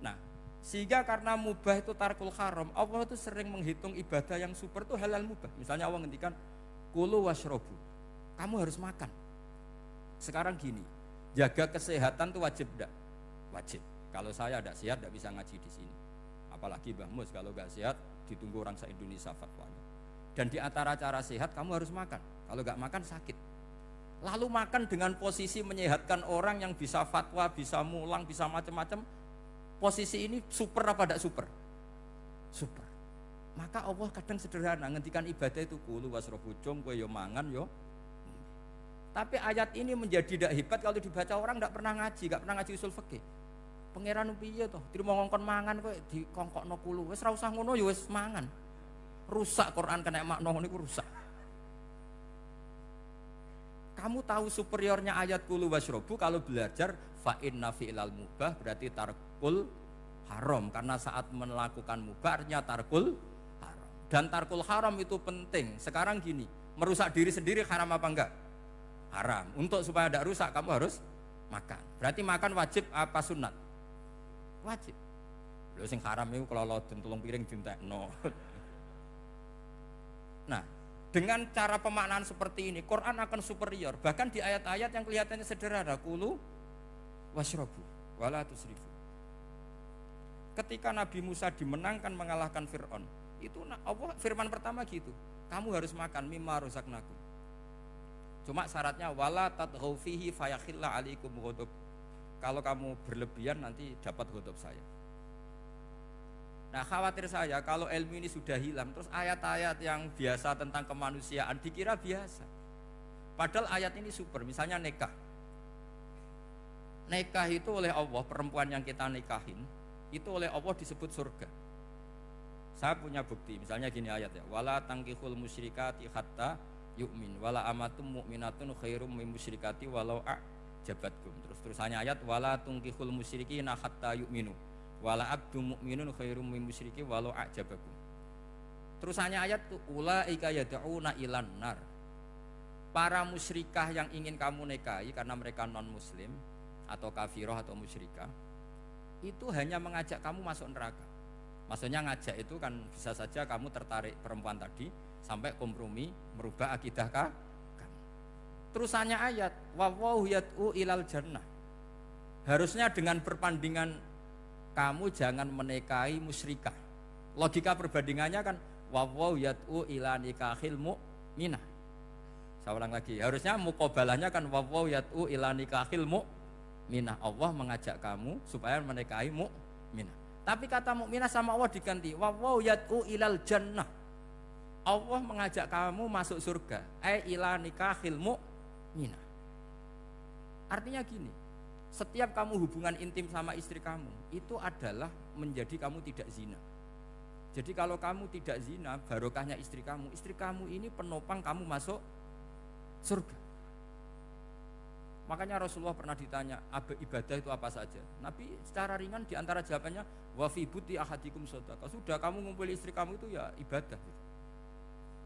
Nah, sehingga karena mubah itu tarkul haram, Allah itu sering menghitung ibadah yang super itu halal mubah. Misalnya Allah ngendikan kulu washrobu, kamu harus makan. Sekarang gini, jaga kesehatan itu wajib enggak? Wajib. Kalau saya tidak sehat tidak bisa ngaji di sini. Apalagi Mbah Mus kalau nggak sehat ditunggu orang se-Indonesia fatwanya. Dan di antara cara sehat kamu harus makan. Kalau nggak makan sakit. Lalu makan dengan posisi menyehatkan orang yang bisa fatwa, bisa mulang, bisa macam-macam. Posisi ini super apa tidak super? Super. Maka Allah kadang sederhana ngendikan ibadah itu kulu wasrobu jom kowe yo mangan yo. Tapi ayat ini menjadi tidak hebat kalau dibaca orang tidak pernah ngaji, nggak pernah ngaji usul fikih. Pangeran piye toh? Trimo ngongkon mangan kowe dikongkokno kulu. Wis ora usah ngono ya wis mangan. Rusak Quran kena makna niku rusak. Kamu tahu superiornya ayat kulu wasrobu kalau belajar fa inna fi'lal mubah berarti tarkul haram karena saat melakukan mubah artinya tarkul haram. Dan tarkul haram itu penting. Sekarang gini, merusak diri sendiri haram apa enggak? Haram. Untuk supaya tidak rusak kamu harus makan. Berarti makan wajib apa sunat? Wajib. Lho sing haram itu kalau tulung piring dintekno. Nah, dengan cara pemaknaan seperti ini Quran akan superior. Bahkan di ayat-ayat yang kelihatannya sederhana, kulu washrobu wala tusrifu. Ketika Nabi Musa dimenangkan mengalahkan Fir'aun, itu Allah firman pertama gitu, kamu harus makan mimma razaqnakum. Cuma syaratnya wala tatghaw fihi fayakhilla alaikum ghadab. Kalau kamu berlebihan nanti dapat ghadab saya. Nah, khawatir saya kalau ilmu ini sudah hilang terus ayat-ayat yang biasa tentang kemanusiaan dikira biasa. Padahal ayat ini super, misalnya nikah. Nikah itu oleh Allah, perempuan yang kita nikahin itu oleh Allah disebut surga. Saya punya bukti, misalnya gini ayat ya, wala tangkihul musyrikati hatta yu'min wala amatum mu'minatun khairum min musyrikati walau a'jabatkum. Terusannya ayat wala tungkihul musyrikina hatta yu'minu wala abdu mu'minun khairum min musyriki walau a'jabakum. Terusannya ayat tuh ulaika yad'una ilan nar. Para musyrikah yang ingin kamu nikahi karena mereka non muslim atau kafirah atau musyrikah itu hanya mengajak kamu masuk neraka. Maksudnya ngajak itu kan bisa saja kamu tertarik perempuan tadi sampai kompromi merubah akidah kamu. Terusannya ayat wallahu yad'u ilal jannah. Harusnya dengan perbandingan kamu jangan menikahi musyrikah. Logika perbandingannya kan wallahu yad'u ila nikahil mu'minah. Saya ulang lagi, harusnya muqabalahnya kan wallahu yad'u ila nikahil mu'minah. Allah mengajak kamu supaya menikahi mu'minah. Tapi kata mukminah sama Allah diganti wallahu yad'u ilal jannah. Allah mengajak kamu masuk surga, ila nikahil mu'minah. Artinya gini, setiap kamu hubungan intim sama istri kamu itu adalah menjadi kamu tidak zina. Jadi kalau kamu tidak zina, barokahnya istri kamu ini penopang kamu masuk surga. Makanya Rasulullah pernah ditanya ibadah itu apa saja. Nabi secara ringan diantara jawabannya wa fi buti ahadikum shadaqah. Sudah kamu ngumpul istri kamu itu ya ibadah.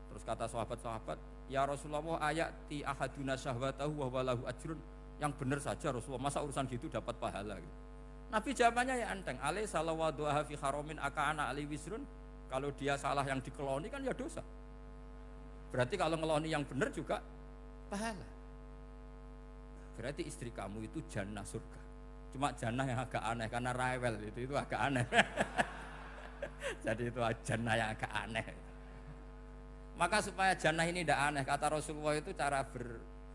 Terus kata sahabat-sahabat, ya Rasulullah ayati ahaduna syahwatahu wa walahu ajrun. Yang benar saja Rasulullah, masa urusan gitu dapat pahala gitu. Nabi jawabannya ya enteng, alai salawaduha fi haramin aka'ana ali wisrun. Kalau dia salah yang dikeloni kan ya dosa. Berarti kalau ngeloni yang benar juga pahala. Berarti istri kamu itu jannah surga. Cuma jannah yang agak aneh karena rewel itu agak aneh. Jadi itu jannah yang agak aneh. Maka supaya jannah ini tidak aneh, kata Rasulullah itu cara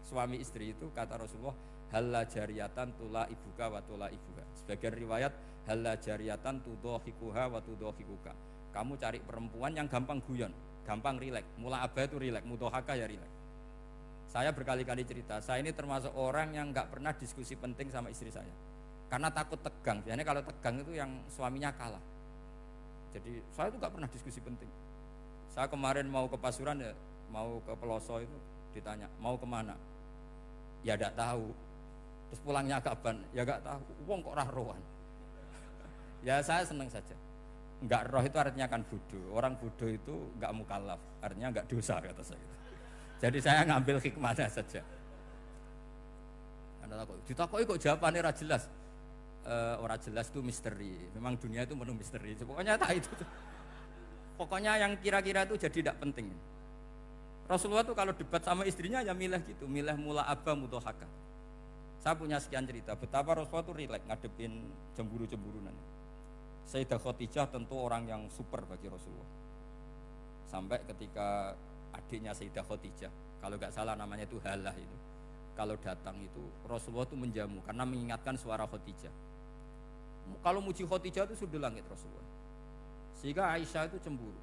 suami istri itu kata Rasulullah halla jariyatan tula ibuka wa tula ibuka. Sebagian riwayat halla jariyatan tudhahikuha wa tudhahikuka. Kamu cari perempuan yang gampang guyon, gampang rileks. Mula abah itu rileks, mudhahaka ya rileks. Saya berkali-kali cerita, saya ini termasuk orang yang nggak pernah diskusi penting sama istri saya, karena takut tegang. Biasanya kalau tegang itu yang suaminya kalah. Jadi saya itu nggak pernah diskusi penting. Saya kemarin mau ke Pasuruan ya, mau ke Peloso itu ditanya mau kemana, ya nggak tahu. Terus pulangnya kapan, ya nggak tahu. Wong kok rohan. Ya saya senang saja. Nggak roh itu artinya kan bodoh. Orang bodoh itu nggak mukallaf, artinya nggak dosa kata saya. Jadi saya ngambil hikmahnya saja. Anda takut, ditakoki kok jawabannya ora jelas. Ora jelas itu misteri. Memang dunia itu penuh misteri. Pokoknya tak itu. Pokoknya yang kira-kira itu jadi tidak penting. Rasulullah tuh kalau debat sama istrinya ya milih gitu, milih mula abba mudhahaka. Saya punya sekian cerita betapa Rasulullah tuh rileks ngadepin cemburu-cemburunan. Sayyidah Khadijah tentu orang yang super bagi Rasulullah. Sampai ketika adiknya Sayyidah Khadijah, kalau nggak salah namanya itu Halah itu, kalau datang itu Rasulullah itu menjamu karena mengingatkan suara Khadijah. Kalau muji Khadijah itu sudah langit Rasulullah. Sehingga Aisyah itu cemburu.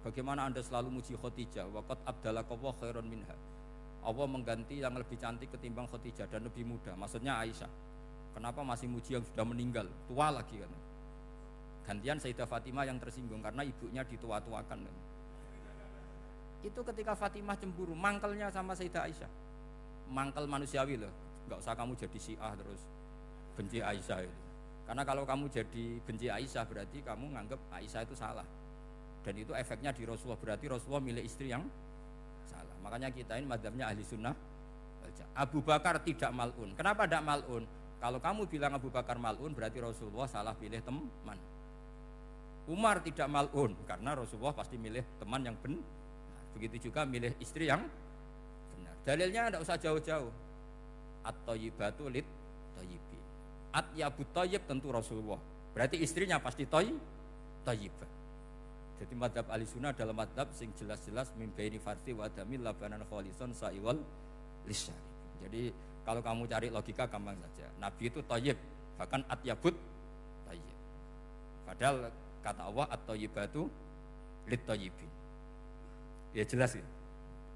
Bagaimana Anda selalu muji Khadijah? Waqad abdalakallahu khairan minha. Allah mengganti yang lebih cantik ketimbang Khadijah dan lebih muda. Maksudnya Aisyah. Kenapa masih muji yang sudah meninggal, tua lagi kan? Gantian Sayyidah Fatimah yang tersinggung karena ibunya ditua-tuakan kan? Itu ketika Fatimah cemburu, mangkelnya sama Sayyidah Aisyah. Mangkel manusiawi loh, nggak usah kamu jadi Syiah terus benci Aisyah itu. Karena kalau kamu jadi benci Aisyah berarti kamu nganggap Aisyah itu salah. Dan itu efeknya di Rasulullah, berarti Rasulullah milih istri yang salah. Makanya kita ini madzhabnya ahli sunnah. Abu Bakar tidak mal'un. Kenapa tidak mal'un? Kalau kamu bilang Abu Bakar mal'un berarti Rasulullah salah pilih teman. Umar tidak mal'un karena Rasulullah pasti milih teman yang benar. Begitu juga milih istri yang benar. Dalilnya tidak usah jauh-jauh. At-thayyibatu lit-thayyibi. At-yabut thayyib tentu Rasulullah. Berarti istrinya pasti thayyibah. Jadi madzhab ahli sunnah adalah madzhab sing jelas-jelas min baini farsi wa damil labanan khalisan sa'iwal lisyari. Jadi kalau kamu cari logika gampang saja. Nabi itu thayyib, bahkan at-yabut thayyib. Padahal kata Allah at-thayyibatu lit-thayyibi. Ya jelas ya.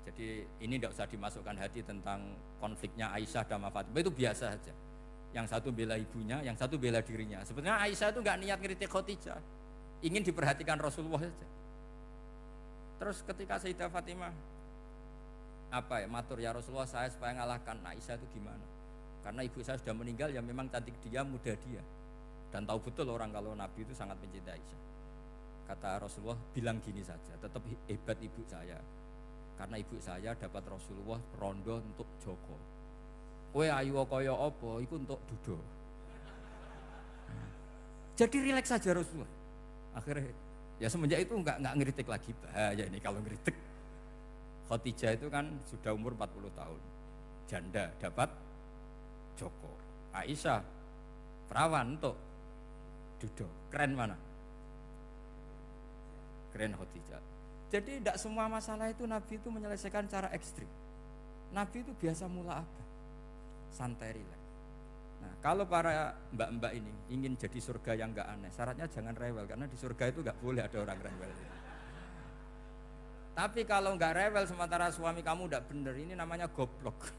Jadi ini tidak usah dimasukkan hati tentang konfliknya Aisyah dan Fatimah, itu biasa saja. Yang satu bela ibunya, yang satu bela dirinya. Sebenarnya Aisyah itu nggak niat ngeritik Khadijah, ingin diperhatikan Rasulullah saja. Terus ketika Sayyidah Fatimah matur ya Rasulullah saya supaya ngalahkan Aisyah itu gimana? Karena ibu saya sudah meninggal, ya memang cantik dia, muda dia, dan tahu betul orang kalau Nabi itu sangat mencintai Aisyah. Kata Rasulullah bilang gini saja, tetap hebat ibu saya, karena ibu saya dapat Rasulullah rondo untuk Joko. Kowe ayu kaya apa iku untuk dudo. Jadi rileks saja Rasulullah. Akhirnya ya semenjak itu enggak ngeritik lagi. Bahaya ini kalau ngeritik. Khadijah itu kan sudah umur 40 tahun. Janda dapat Joko. Aisyah perawan untuk dudo. Keren mana? Keren Khadijah. Jadi tidak semua masalah itu Nabi itu menyelesaikan cara ekstrim. Nabi itu biasa mula apa? Santai rileks. Nah, kalau para mbak-mbak ini ingin jadi surga yang enggak aneh, syaratnya jangan rewel, karena di surga itu enggak boleh ada orang rewel. Tapi kalau enggak rewel sementara suami kamu enggak bener, ini namanya goblok.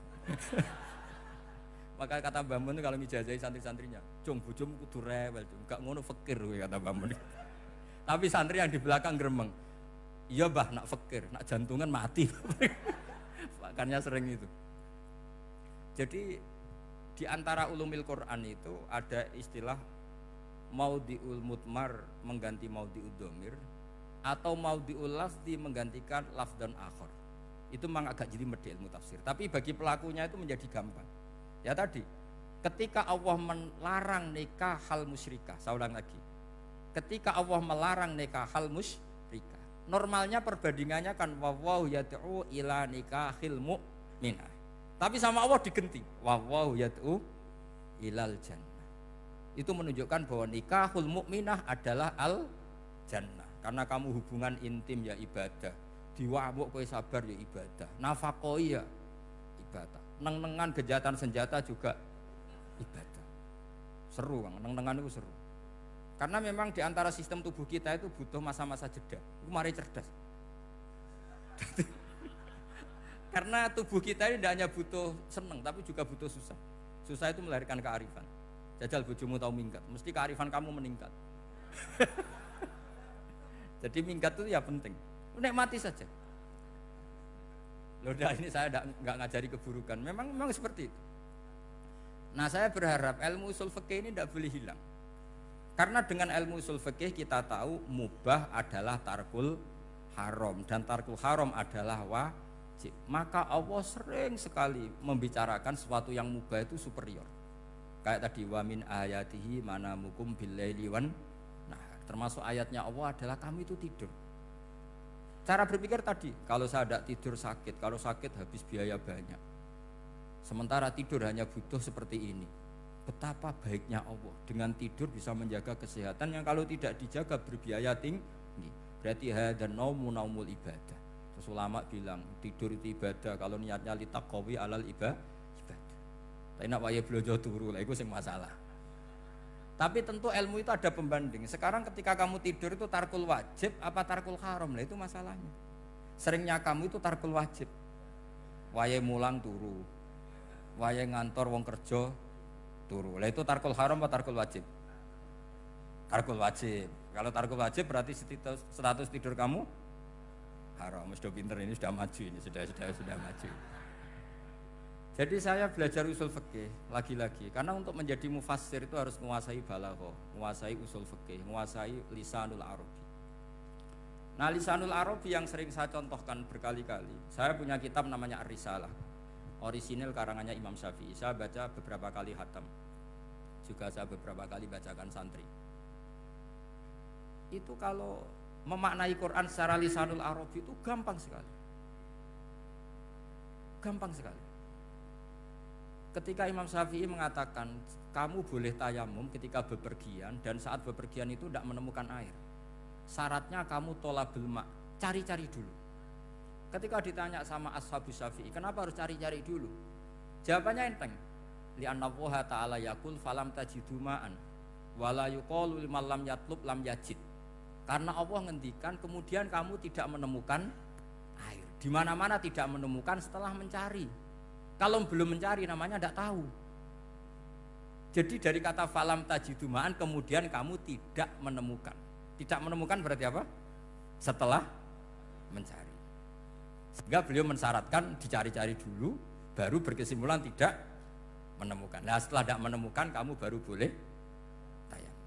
Maka kata Mbah Mun kalau ngijazahi santri-santrinya, "Cung, bojomu kudu rewel, cung. Enggak ngono fakir," kata Mbah Mun. Tapi santri yang di belakang gremeng, "Iya Mbah, nak fakir, nak jantungan mati." Makanya sering itu. Jadi di antara ulumil Quran itu ada istilah maudhi'ul mudmar mengganti maudhi'ud dhamir, atau maudhi'ul lafzi menggantikan lafdan akhar. Itu memang agak jadi medhe ilmu tafsir, tapi bagi pelakunya itu menjadi gampang. Ya tadi, ketika Allah melarang nikah hal musyrikah, saya ulang lagi. Ketika Allah melarang nikah hal musyrikah, normalnya perbandingannya kan wallahu yad'u ila nikahil mu'minah. Tapi sama Allah digenti, wallahu yad'u ilal jannah. Itu menunjukkan bahwa nikahul mukminah adalah al jannah. Karena kamu hubungan intim ya ibadah, diwamuk kowe sabar ya ibadah, nafakoi ya ibadah, Neng-nengan kejahatan senjata juga ibadah. Seru Kang, neng-nengan itu seru. Karena memang di antara sistem tubuh kita itu butuh masa-masa jeda. Itu mari cerdas. Karena tubuh kita ini tidak hanya butuh seneng, tapi juga butuh susah. Susah itu melahirkan kearifan. Jajal bojomu tahu minggat, mesti kearifan kamu meningkat. Jadi minggat itu ya penting. Nikmati saja. Loh, ini saya nggak ngajari keburukan. Memang seperti itu. Nah, saya berharap ilmu usul fikih ini tidak boleh hilang. Karena dengan ilmu usul fikih kita tahu mubah adalah tarkul haram dan tarkul haram adalah wajib. Maka Allah sering sekali membicarakan sesuatu yang mubah itu superior. Kayak tadi wa min ayatihi manamukum billaili wan nahar. Termasuk ayatnya Allah adalah kamu itu tidur. Cara berpikir tadi, kalau saya tidak tidur sakit, kalau sakit habis biaya banyak. Sementara tidur hanya butuh seperti ini. Betapa baiknya Allah dengan tidur bisa menjaga kesehatan yang kalau tidak dijaga berbiaya tinggi. Berarti hadan naumul ibadah. Terus ulama bilang tidur itu ibadah kalau niatnya litaqawi alal ibadah. Tapi nak waya blojo turu lah itu sing masalah. Tapi tentu ilmu itu ada pembanding. Sekarang ketika kamu tidur itu tarkul wajib apa tarkul haram lah itu masalahnya. Seringnya kamu itu tarkul wajib. Waya mulang turu. Waya ngantor wong kerja turu. Lah itu tarkul haram atau tarkul wajib? Tarkul wajib. Kalau tarkul wajib berarti status tidur kamu haram. Sudah pinter ini sudah maju ini sudah maju. Jadi saya belajar usul fikih lagi-lagi karena untuk menjadi mufassir itu harus menguasai balaghah, menguasai usul fikih, menguasai lisanul arabi. Nah, lisanul arabi yang sering saya contohkan berkali-kali. Saya punya kitab namanya Ar-Risalah. Orisinil karangannya Imam Syafi'i. Saya baca beberapa kali khatam. Juga saya beberapa kali bacakan santri. Itu kalau memaknai Quran secara lisanul arabi itu gampang sekali. Gampang sekali. Ketika Imam Syafi'i mengatakan kamu boleh tayamum ketika bepergian dan saat bepergian itu tidak menemukan air. Syaratnya kamu tolabul ma, cari-cari dulu. Ketika ditanya sama ashabus Syafi'i, kenapa harus cari-cari dulu? Jawabannya enteng. Li'anna Allah ta'ala yaqul falam tajidu ma'an wala yuqalu liman lam yatlub lam yajid. Karena Allah ngendikan kemudian kamu tidak menemukan air. Di mana-mana tidak menemukan setelah mencari. Kalau belum mencari namanya tidak tahu. Jadi dari kata falam tajidu ma'an kemudian kamu tidak menemukan. Tidak menemukan berarti apa? Setelah mencari. Sehingga beliau mensyaratkan dicari-cari dulu, baru berkesimpulan tidak menemukan. Nah setelah tidak menemukan, kamu baru boleh tayamum.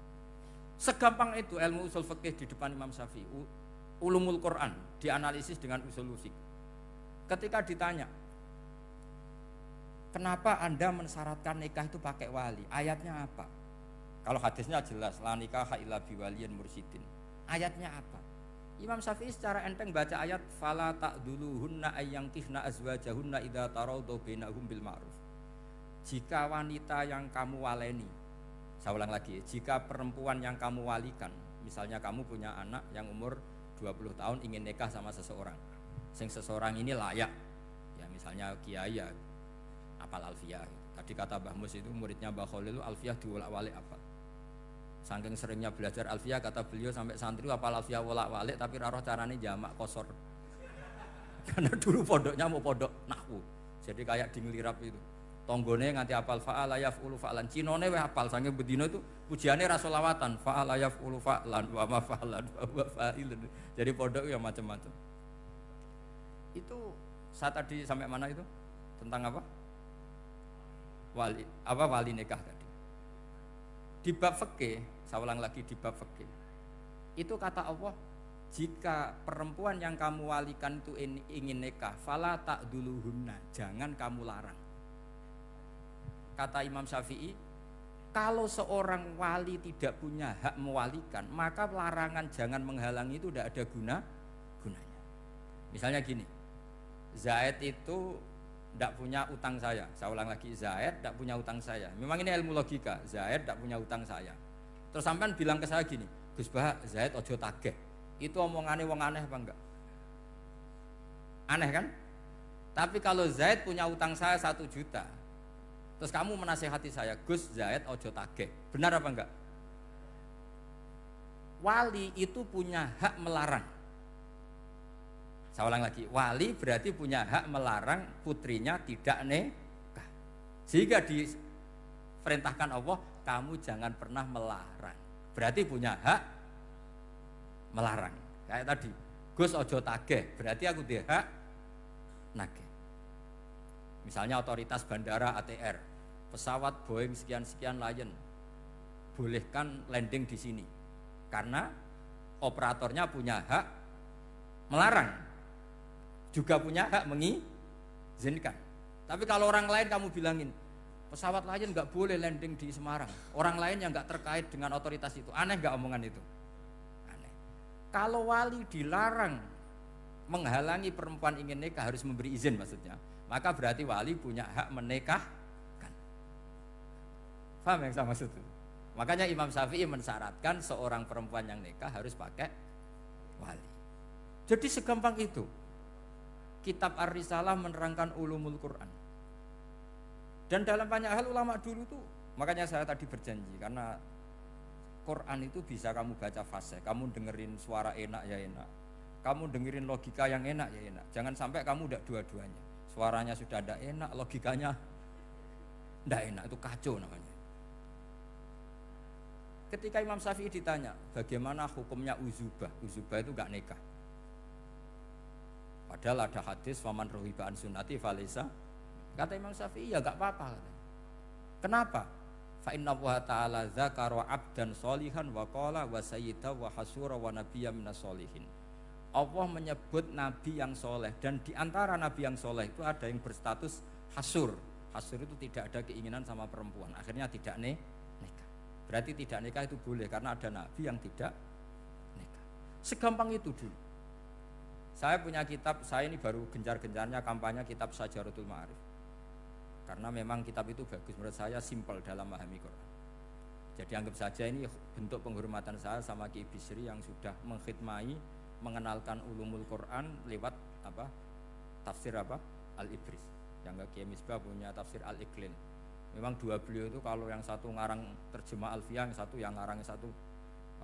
Segampang itu ilmu usul fikih di depan Imam Syafi'i. Ulumul Quran dianalisis dengan usul fikih. Ketika ditanya, kenapa Anda mensyaratkan nikah itu pakai wali? Ayatnya apa? Kalau hadisnya jelas, la nikaha illa biwaliyin mursyidin. Ayatnya apa? Imam Syafi'i secara enteng baca ayat fala ta'duluhunna ayyangkihna azwajahunna idza tarawdaw bainahum bil ma'ruf. Jika wanita yang kamu waleni, saya ulang lagi, jika perempuan yang kamu walikan, misalnya kamu punya anak yang umur 20 tahun ingin nikah sama seseorang. Sing seseorang ini layak. Ya misalnya kiai ya apal alfiyah. Tadi kata Mbah Mus itu muridnya Mbah Khalil alfiyah diwolak-walik apa? Saking seringnya belajar alfiyah kata beliau sampai santri apal alfiyah wolak-walik tapi ora roh carane jamak kosor. Karena dulu pondoknya mau pondok nahwu. Jadi kayak di ngelirap itu. Tonggone nganti apal fa'ala yaf'ulu fa'lan. Cinone weh apal saking bedino itu pujiane ra selawatan. Fa'ala yaf'ulu fa'lan wa ma fa'lan wa fa'ilun. Jadi pondok ya macam-macam. Itu saya tadi sampai mana itu? Tentang apa? Wali nikah tadi. Di bab fikih, saya ulang lagi di bab fikih. Itu kata Allah, jika perempuan yang kamu walikan itu ingin nikah, fala ta'duluhunna, jangan kamu larang. Kata Imam Syafi'i, kalau seorang wali tidak punya hak mewalikan, maka larangan jangan menghalangi itu tidak ada gunanya. Misalnya gini, Zaid itu tidak punya utang saya ulang lagi, Zaid tidak punya utang saya. Memang ini ilmu logika, Zaid tidak punya utang saya. Terus sampean bilang ke saya gini, Gus Bah, Zaid ojo tagih. Itu omongannya wong aneh apa enggak? Aneh kan? Tapi kalau Zaid punya utang saya 1 juta, terus kamu menasehati saya, Gus Zaid ojo tagih, benar apa enggak? Wali itu punya hak melarang. Saya ulang lagi, wali berarti punya hak melarang putrinya tidak nikah. Sehingga diperintahkan Allah, kamu jangan pernah melarang. Berarti punya hak melarang. Kayak tadi, Gus ojo tagih, berarti aku dia hak nagih. Misalnya otoritas bandara ATR, pesawat Boeing sekian-sekian Lion, bolehkan landing di sini. Karena operatornya punya hak melarang, juga punya hak mengizinkan. Tapi kalau orang lain kamu bilangin, pesawat Lion nggak boleh landing di Semarang, orang lain yang nggak terkait dengan otoritas itu, aneh nggak omongan itu? Aneh. Kalau wali dilarang menghalangi perempuan ingin nikah harus memberi izin maksudnya, maka berarti wali punya hak menikahkan. Paham yang saya maksud itu? Makanya Imam Syafi'i mensyaratkan seorang perempuan yang nikah harus pakai wali. Jadi segampang itu. Kitab Ar-Risalah menerangkan ulumul Quran. Dan dalam banyak hal ulama dulu tuh, makanya saya tadi berjanji, karena Quran itu bisa kamu baca fasih, kamu dengerin suara enak ya enak, kamu dengerin logika yang enak ya enak. Jangan sampai kamu udah dua-duanya. Suaranya sudah ada enak, logikanya tidak enak, itu kacau namanya. Ketika Imam Syafi'i ditanya, bagaimana hukumnya uzubah? Uzubah itu gak nikah. Padahal ada hadis faman rohiba an sunnati falesa. Kata Imam Syafi'i ya gak apa-apa. Kenapa? Fa inna wa ta'ala dzakara 'abdan sholihan wa qala wa sayyida wa hasura wa nabiyya minas sholihin. Allah menyebut nabi yang soleh, dan di antara nabi yang soleh itu ada yang berstatus hasur. Hasur itu tidak ada keinginan sama perempuan, akhirnya tidak nikah. Berarti tidak nikah itu boleh karena ada nabi yang tidak nikah. Segampang itu dulu. Saya punya kitab, saya ini baru gencar-gencarnya kampanye kitab Syajaratul Ma'arif. Karena memang kitab itu bagus, menurut saya simpel dalam memahami Quran. Jadi anggap saja ini bentuk penghormatan saya sama Ki Bisri yang sudah mengkhidmai, mengenalkan ulumul Quran lewat tafsir Al-Ibris. Yang Ki Misbah punya tafsir Al-Iqlin. Memang dua beliau itu, kalau yang satu ngarang terjemah Alfiyah, yang satu yang ngarang satu.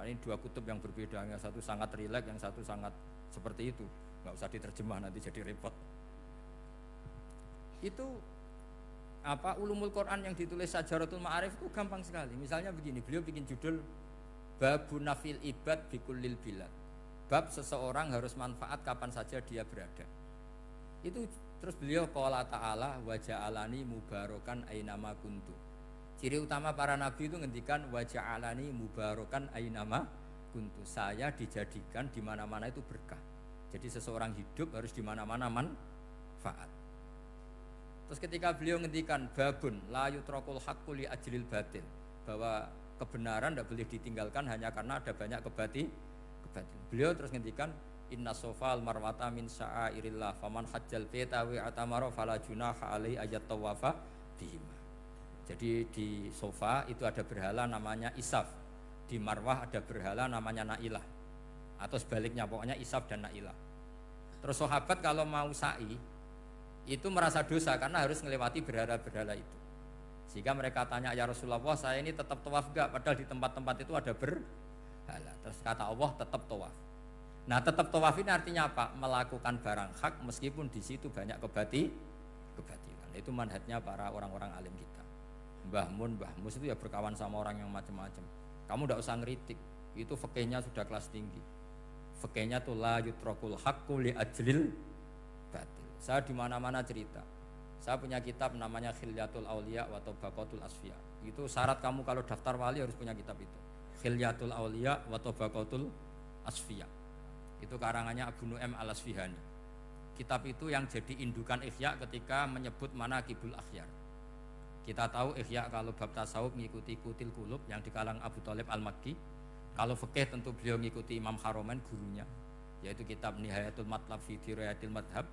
Ini dua kutub yang berbeda, yang satu sangat rileks, yang satu sangat seperti itu. Nggak usah diterjemah nanti jadi repot. Itu ulumul Quran yang ditulis Syajaratul Ma'arif itu gampang sekali. Misalnya begini, beliau bikin judul Babun Nafil Ibad Bikullil Bilad. Bab seseorang harus manfaat kapan saja dia berada. Itu terus beliau qala ta'ala wa ja'alani mubarakan ainama kuntu. Ciri utama para nabi itu ngendikan wa ja'alani mubarakan ainama kuntu. Saya dijadikan di mana-mana itu berkah. Jadi seseorang hidup harus di mana-mana manfaat. Terus ketika beliau ngendikan babun la yutrakul haqqu li ajlil batil, bahwa kebenaran tidak boleh ditinggalkan hanya karena ada banyak kebatil. Beliau terus ngendikan inna sofal marwata min sya'airillah faman hajjal baita wa atamara fala junaha alai ayat tawafa bihima. Jadi di Sofa itu ada berhala namanya Isaf, di Marwah ada berhala namanya Nailah, atau sebaliknya pokoknya Isaf dan Nailah. Terus sahabat kalau mau sa'i itu merasa dosa karena harus melewati berhala-berhala itu. Sehingga mereka tanya, ya Rasulullah, saya ini tetap tawaf enggak? Padahal di tempat-tempat itu ada berhala. Terus kata Allah, tetap tawaf. Nah, tetap tawaf ini artinya apa? Melakukan barang hak meskipun di situ banyak kebatilan. Itu manhajnya para orang-orang alim kita. Mbah Mun, Mbah Mus itu ya berkawan sama orang yang macam-macam. Kamu tidak usah ngeritik. Itu fikihnya sudah kelas tinggi. Fikihnya tuh la yutrakul haqqu li ajlil batil. Saya di mana-mana cerita. Saya punya kitab namanya Khilyatul Auliya wa Tabaqatul Asfiya. Itu syarat kamu kalau daftar wali harus punya kitab itu. Khilyatul Auliya wa Tabaqatul Asfiya. Itu karangannya Abu Nu'aim Al-Asfihani. Kitab itu yang jadi indukan Ihya ketika menyebut manaqibul akhyar. Kita tahu Ihya kalau bab tasawuf mengikuti Kutil Qulub yang dikalang Abu Thalib Al-Makki. Kalau fikih tentu beliau mengikuti Imam Haromen gurunya, yaitu kitab Nihayatul Matlab fi Dirayatil Madhab.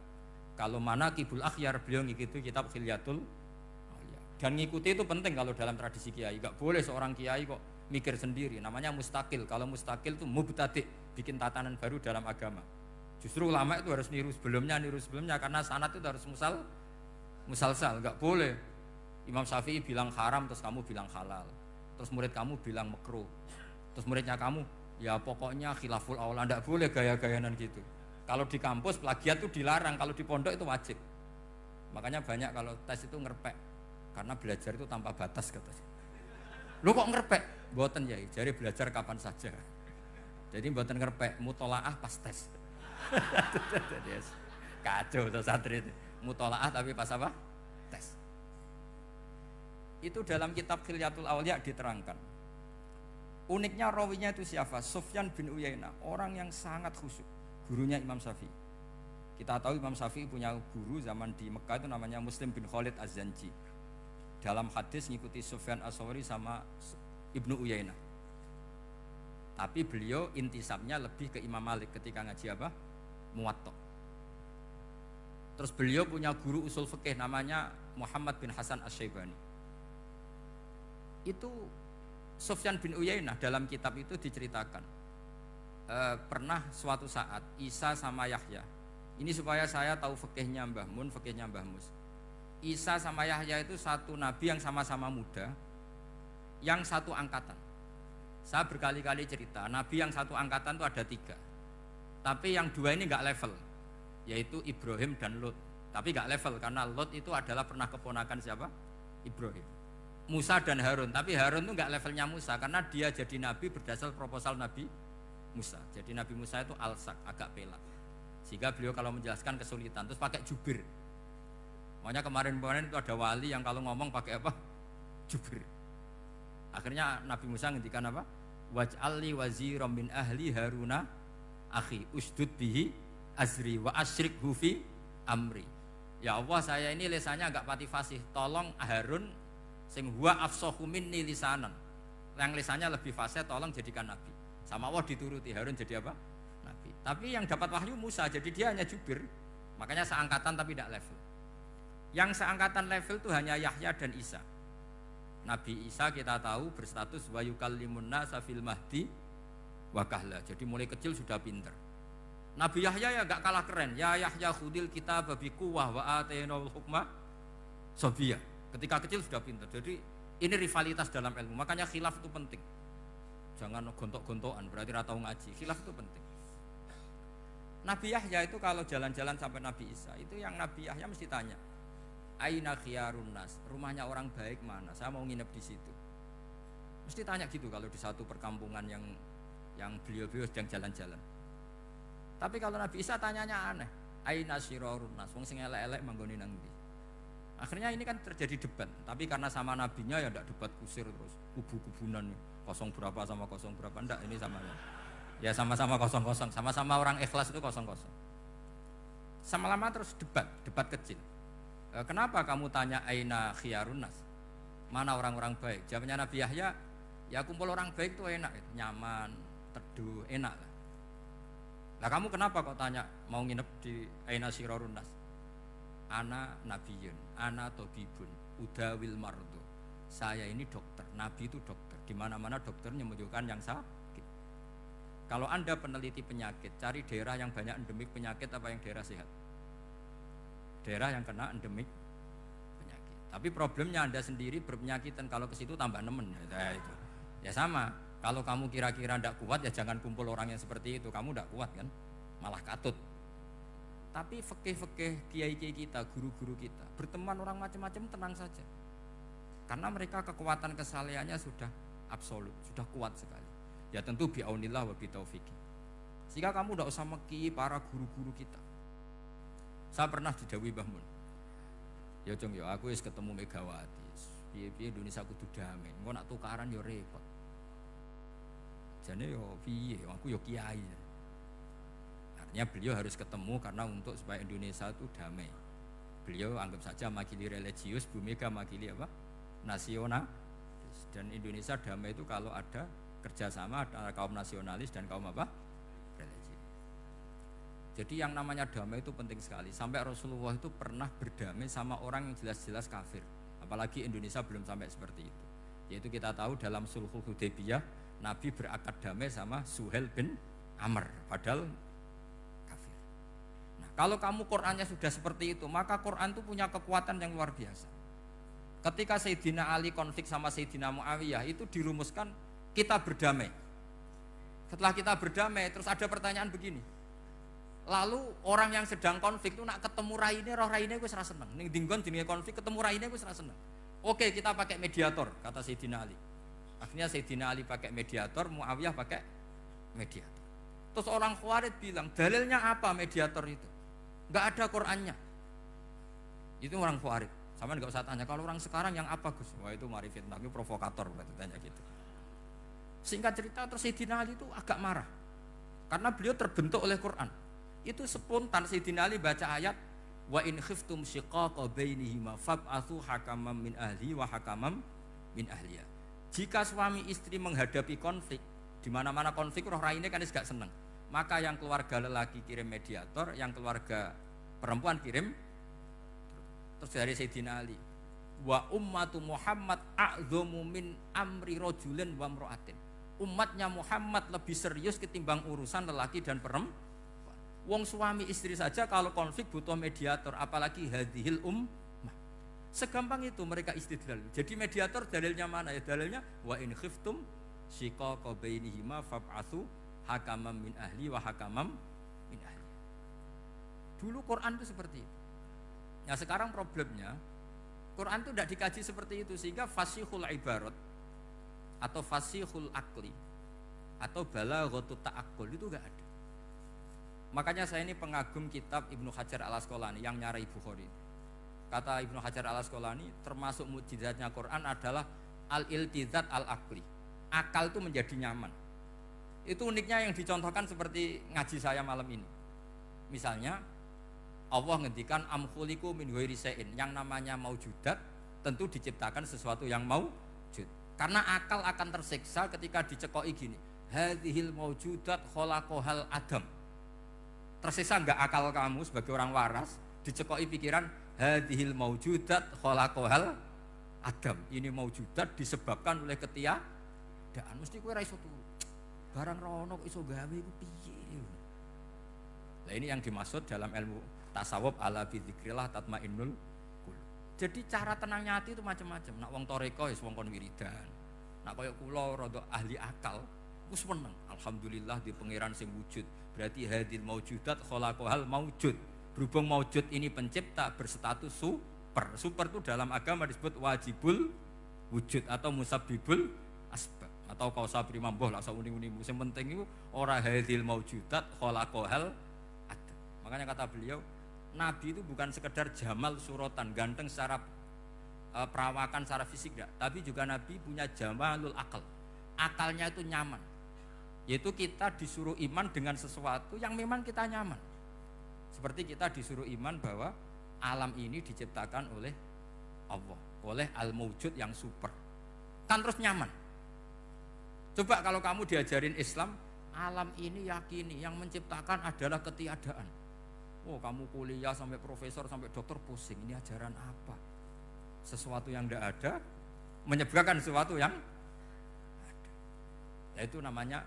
Kalau manaqibul akhyar beliau mengikuti kitab Khilyatul Auliya. Dan ngikuti itu penting kalau dalam tradisi kiai. Enggak boleh seorang kiai kok mikir sendiri, namanya mustaqil. Kalau mustaqil itu mubtadi', bikin tatanan baru dalam agama. Justru ulama itu harus niru sebelumnya karena sanad itu harus musalsal, nggak boleh. Imam Syafi'i bilang haram terus kamu bilang halal, terus murid kamu bilang makruh, terus muridnya kamu ya pokoknya khilaful aula, nggak boleh gaya-gayanan gitu. Kalau di kampus plagiat itu dilarang, kalau di pondok itu wajib. Makanya banyak kalau tes itu ngerpek, karena belajar itu tanpa batas katanya. Lu kok ngerpek? Mboten ya, jadi belajar kapan saja. Jadi mboten ngerpek, mutolaah pas tes. Kacau tuh santri itu. Mutolaah tapi pas apa? Tes. Itu dalam kitab Khilyatul Awliya diterangkan. Uniknya rawinya itu siapa? Sufyan bin Uyainah, orang yang sangat khusyuk, gurunya Imam Syafi'i. Kita tahu Imam Syafi'i punya guru zaman di Mekah itu namanya Muslim bin Khalid Az-Zanji. Dalam hadis ngikuti Sufyan As-Sawri sama Ibnu Uyainah. Tapi beliau intisabnya lebih ke Imam Malik ketika ngaji apa? Muwatta. Terus beliau punya guru usul fikih namanya Muhammad bin Hasan Asy-Syaibani. Itu Sufyan bin Uyainah dalam kitab itu diceritakan pernah suatu saat Isa sama Yahya. Ini supaya saya tahu fikihnya Mbah Mun, fikihnya Mbah Mus. Isa sama Yahya itu satu nabi yang sama-sama muda, yang satu angkatan. Saya berkali-kali cerita, nabi yang satu angkatan itu ada 3. Tapi yang 2 ini nggak level, yaitu Ibrahim dan Lot. Tapi nggak level karena Lot itu adalah pernah keponakan siapa? Ibrahim. Musa dan Harun, tapi Harun itu nggak levelnya Musa karena dia jadi nabi berdasar proposal Nabi Musa. Jadi Nabi Musa itu alsak, agak pelak. Sehingga beliau kalau menjelaskan kesulitan, terus pakai jubir. Makanya kemarin-kemarin itu ada wali yang kalau ngomong pakai apa? Jubir. Akhirnya Nabi Musa ngendikan apa? Waj'alli waziram min ahli Haruna akhi usdud bihi azri wa asyrikhu fi amri. Ya Allah, saya ini lisannya agak pati fasih. Tolong Harun sing huwa afsahu minni lisanan. Yang lisannya lebih fasih tolong jadikan nabi. Sama Allah dituruti, Harun jadi apa? Nabi. Tapi yang dapat wahyu Musa, jadi dia hanya jubir. Makanya seangkatan tapi tidak level. Yang seangkatan level itu hanya Yahya dan Isa. Nabi Isa kita tahu berstatus wa yukallimun nasa fil mahdi wa kahla. Jadi mulai kecil sudah pinter. Nabi Yahya ya gak kalah keren. Ya Yahya khudil kitab bi quwwah wa atainal hukma sabiyah. Ketika kecil sudah pinter. Jadi ini rivalitas dalam ilmu. Makanya khilaf itu penting. Jangan gontok-gontokan, berarti ora tau ngaji. Khilaf itu penting. Nabi Yahya itu kalau jalan-jalan sampai Nabi Isa, itu yang Nabi Yahya mesti tanya, aina khiyarun nas, rumahnya orang baik mana? Saya mau nginep di situ. Mesti tanya gitu kalau di satu perkampungan yang beliau-beliau sedang jalan-jalan. Tapi kalau Nabi Isa tanyanya aneh, aina syirarun nas, wong sing elek-elek manggone nang ndi? Akhirnya ini kan terjadi debat, tapi karena sama nabinya ya ndak debat kusir terus, kubu-kubunan 0 berapa sama 0 berapa, ndak, ini samanya. Ya sama-sama 0-0, sama-sama orang ikhlas itu 0-0. Sama lama terus debat kecil. Kenapa kamu tanya aina khiyarun nas? Mana orang-orang baik? Jawabnya Nabi Yahya, ya kumpul orang baik itu enak, nyaman, teduh, enak lah. Lah kamu kenapa kok tanya mau nginep di aina syirarun nas? Ana nabiyun, ana tobibun, udawil mardu. Saya ini dokter, nabi itu dokter. Di mana-mana dokter menyembuhkan yang sakit. Kalau Anda peneliti penyakit, cari daerah yang banyak endemik penyakit apa yang daerah sehat? Daerah yang kena endemik penyakit. Tapi problemnya Anda sendiri berpenyakit dan kalau ke situ tambah nemen. Ya, itu. Ya sama. Kalau kamu kira-kira tidak kuat ya jangan kumpul orang yang seperti itu. Kamu tidak kuat kan? Malah katut. Tapi fikih-fikih kiai-kiai kita, guru-guru kita, berteman orang macam-macam tenang saja. Karena mereka kekuatan kesalehannya sudah absolut, sudah kuat sekali. Ya tentu bi'aunillah wa bitaufiqi. Sehingga kamu tidak usah meki para guru-guru kita. Saya pernah didhawuhi Mbah Mun. Ya Jong ya aku wis ketemu Megawati. Piye-piye Indonesia kudu damai. Engko nak tukaran ya repot. Jane yo piye, aku yo kiai. Artinya beliau harus ketemu karena untuk supaya Indonesia itu damai. Beliau anggap saja makili religius, Bu Mega makili apa? Nasional. Dan Indonesia damai itu kalau ada kerjasama antara kaum nasionalis dan kaum apa? Religius. Jadi yang namanya damai itu penting sekali. Sampai Rasulullah itu pernah berdamai sama orang yang jelas-jelas kafir. Apalagi Indonesia belum sampai seperti itu. Yaitu kita tahu dalam Sulhul Hudaybiyah, Nabi berakad damai sama Suhail bin Amr. Padahal kafir. Kalau kamu Qur'annya sudah seperti itu, maka Qur'an itu punya kekuatan yang luar biasa. Ketika Sayyidina Ali konflik sama Sayyidina Muawiyah, itu dirumuskan kita berdamai. Setelah kita berdamai, terus ada pertanyaan begini. Lalu orang yang sedang konflik itu nak ketemu raine, roh raine wis ra seneng. Ning dinggon jenenge konflik ketemu raine wis ra seneng. Oke, kita pakai mediator, kata Sayyidina Ali. Akhirnya Sayyidina Ali pakai mediator, Muawiyah pakai mediator. Terus orang Khawarij bilang, dalilnya apa mediator itu? Enggak ada Qur'annya. Itu orang Khawarij. Sama enggak usah tanya, kalau orang sekarang yang apa Gus? Wah itu mari fitnah, itu provokator berarti tanya gitu. Singkat cerita terus Sayyidina Ali itu agak marah. Karena beliau terbentuk oleh Quran. Itu spontan Sayyidina Ali baca ayat wa in khiftum shiqaqa bainihima fab'atsu hakaman min ahli wa hakaman min ahliya. Jika suami istri menghadapi konflik, di mana-mana konflik roh raine kan gak seneng. Maka yang keluarga lelaki kirim mediator, yang keluarga perempuan kirim. Terus dari Sayyidina Ali, wa ummatu Muhammad a'dhamu min amri rajulin wa imra'atin. Umatnya Muhammad lebih serius ketimbang urusan lelaki dan perempuan. Wong suami istri saja kalau konflik butuh mediator, apalagi hadhil ummah. Segampang itu mereka istidlal. Jadi mediator dalilnya mana ya? Dalilnya wa in khiftum shiqaqa bainihima fab'atsu hakaman min ahli wa hakaman min ahli. Dulu Quran itu seperti itu. Nah sekarang problemnya Quran itu tidak dikaji seperti itu, sehingga fasihul ibarat atau fasihul akli atau balaghatut ta'aqqul itu enggak ada. Makanya saya ini pengagum kitab Ibnu Hajar al-Asqalani yang nyarai Bukhari. Kata Ibnu Hajar al-Asqalani, termasuk mukjizatnya Quran adalah al-iltizat al-aqli. Akal itu menjadi nyaman. Itu uniknya yang dicontohkan seperti ngaji saya malam ini. Misalnya Allah ngendikan am khuliqu min ghairi syai'in, yang namanya maujudat tentu diciptakan sesuatu yang maujud. Karena akal akan tersiksa ketika dicekoki gini. Hadhil maujudat khalaqahal adam. Tersiksa enggak akal kamu sebagai orang waras dicekoki pikiran hadhil maujudat khalaqahal adam. Ini maujudat disebabkan oleh ketiadaan. Mesti kowe ra iso turu. Barang rono kok iso gawe iku piye? Nah ini yang dimaksud dalam ilmu tasawuf ala bi dzikrillah tatmainnul qulub. Jadi cara tenangnya hati itu macam-macam. Nak wong toreko wis wong kon wiridan. Nak koyo kula rada ahli akal, wis meneng. Alhamdulillah di pangeran sing wujud. Berarti hadil maujudat khalaqahal maujud. Berhubung maujud ini pencipta berstatus super. Super itu dalam agama disebut wajibul wujud atau musabbibul asbab atau kausa primamboh lah sauni-uni. Sing penting itu ora hadil maujudat khalaqahal adam. Makanya kata beliau, Nabi itu bukan sekedar jamal suratan, ganteng secara perawakan, secara fisik enggak, tapi juga Nabi punya jamalul akal. Akalnya itu nyaman. Yaitu kita disuruh iman dengan sesuatu yang memang kita nyaman. Seperti kita disuruh iman bahwa alam ini diciptakan oleh Allah, oleh al-mawjud yang super. Kan terus nyaman. Coba kalau kamu diajarin Islam, alam ini yakini yang menciptakan adalah ketiadaan. Oh kamu kuliah sampai profesor sampai dokter pusing, ini ajaran apa? Sesuatu yang tidak ada menyebabkan sesuatu yang ada. Yaitu namanya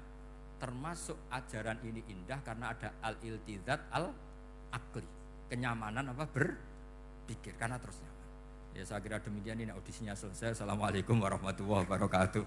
termasuk ajaran ini indah karena ada al-iltizat al-akli, kenyamanan apa berpikir karena terus nyaman. Ya saya kira demikian, ini audisinya selesai. Assalamualaikum warahmatullahi wabarakatuh.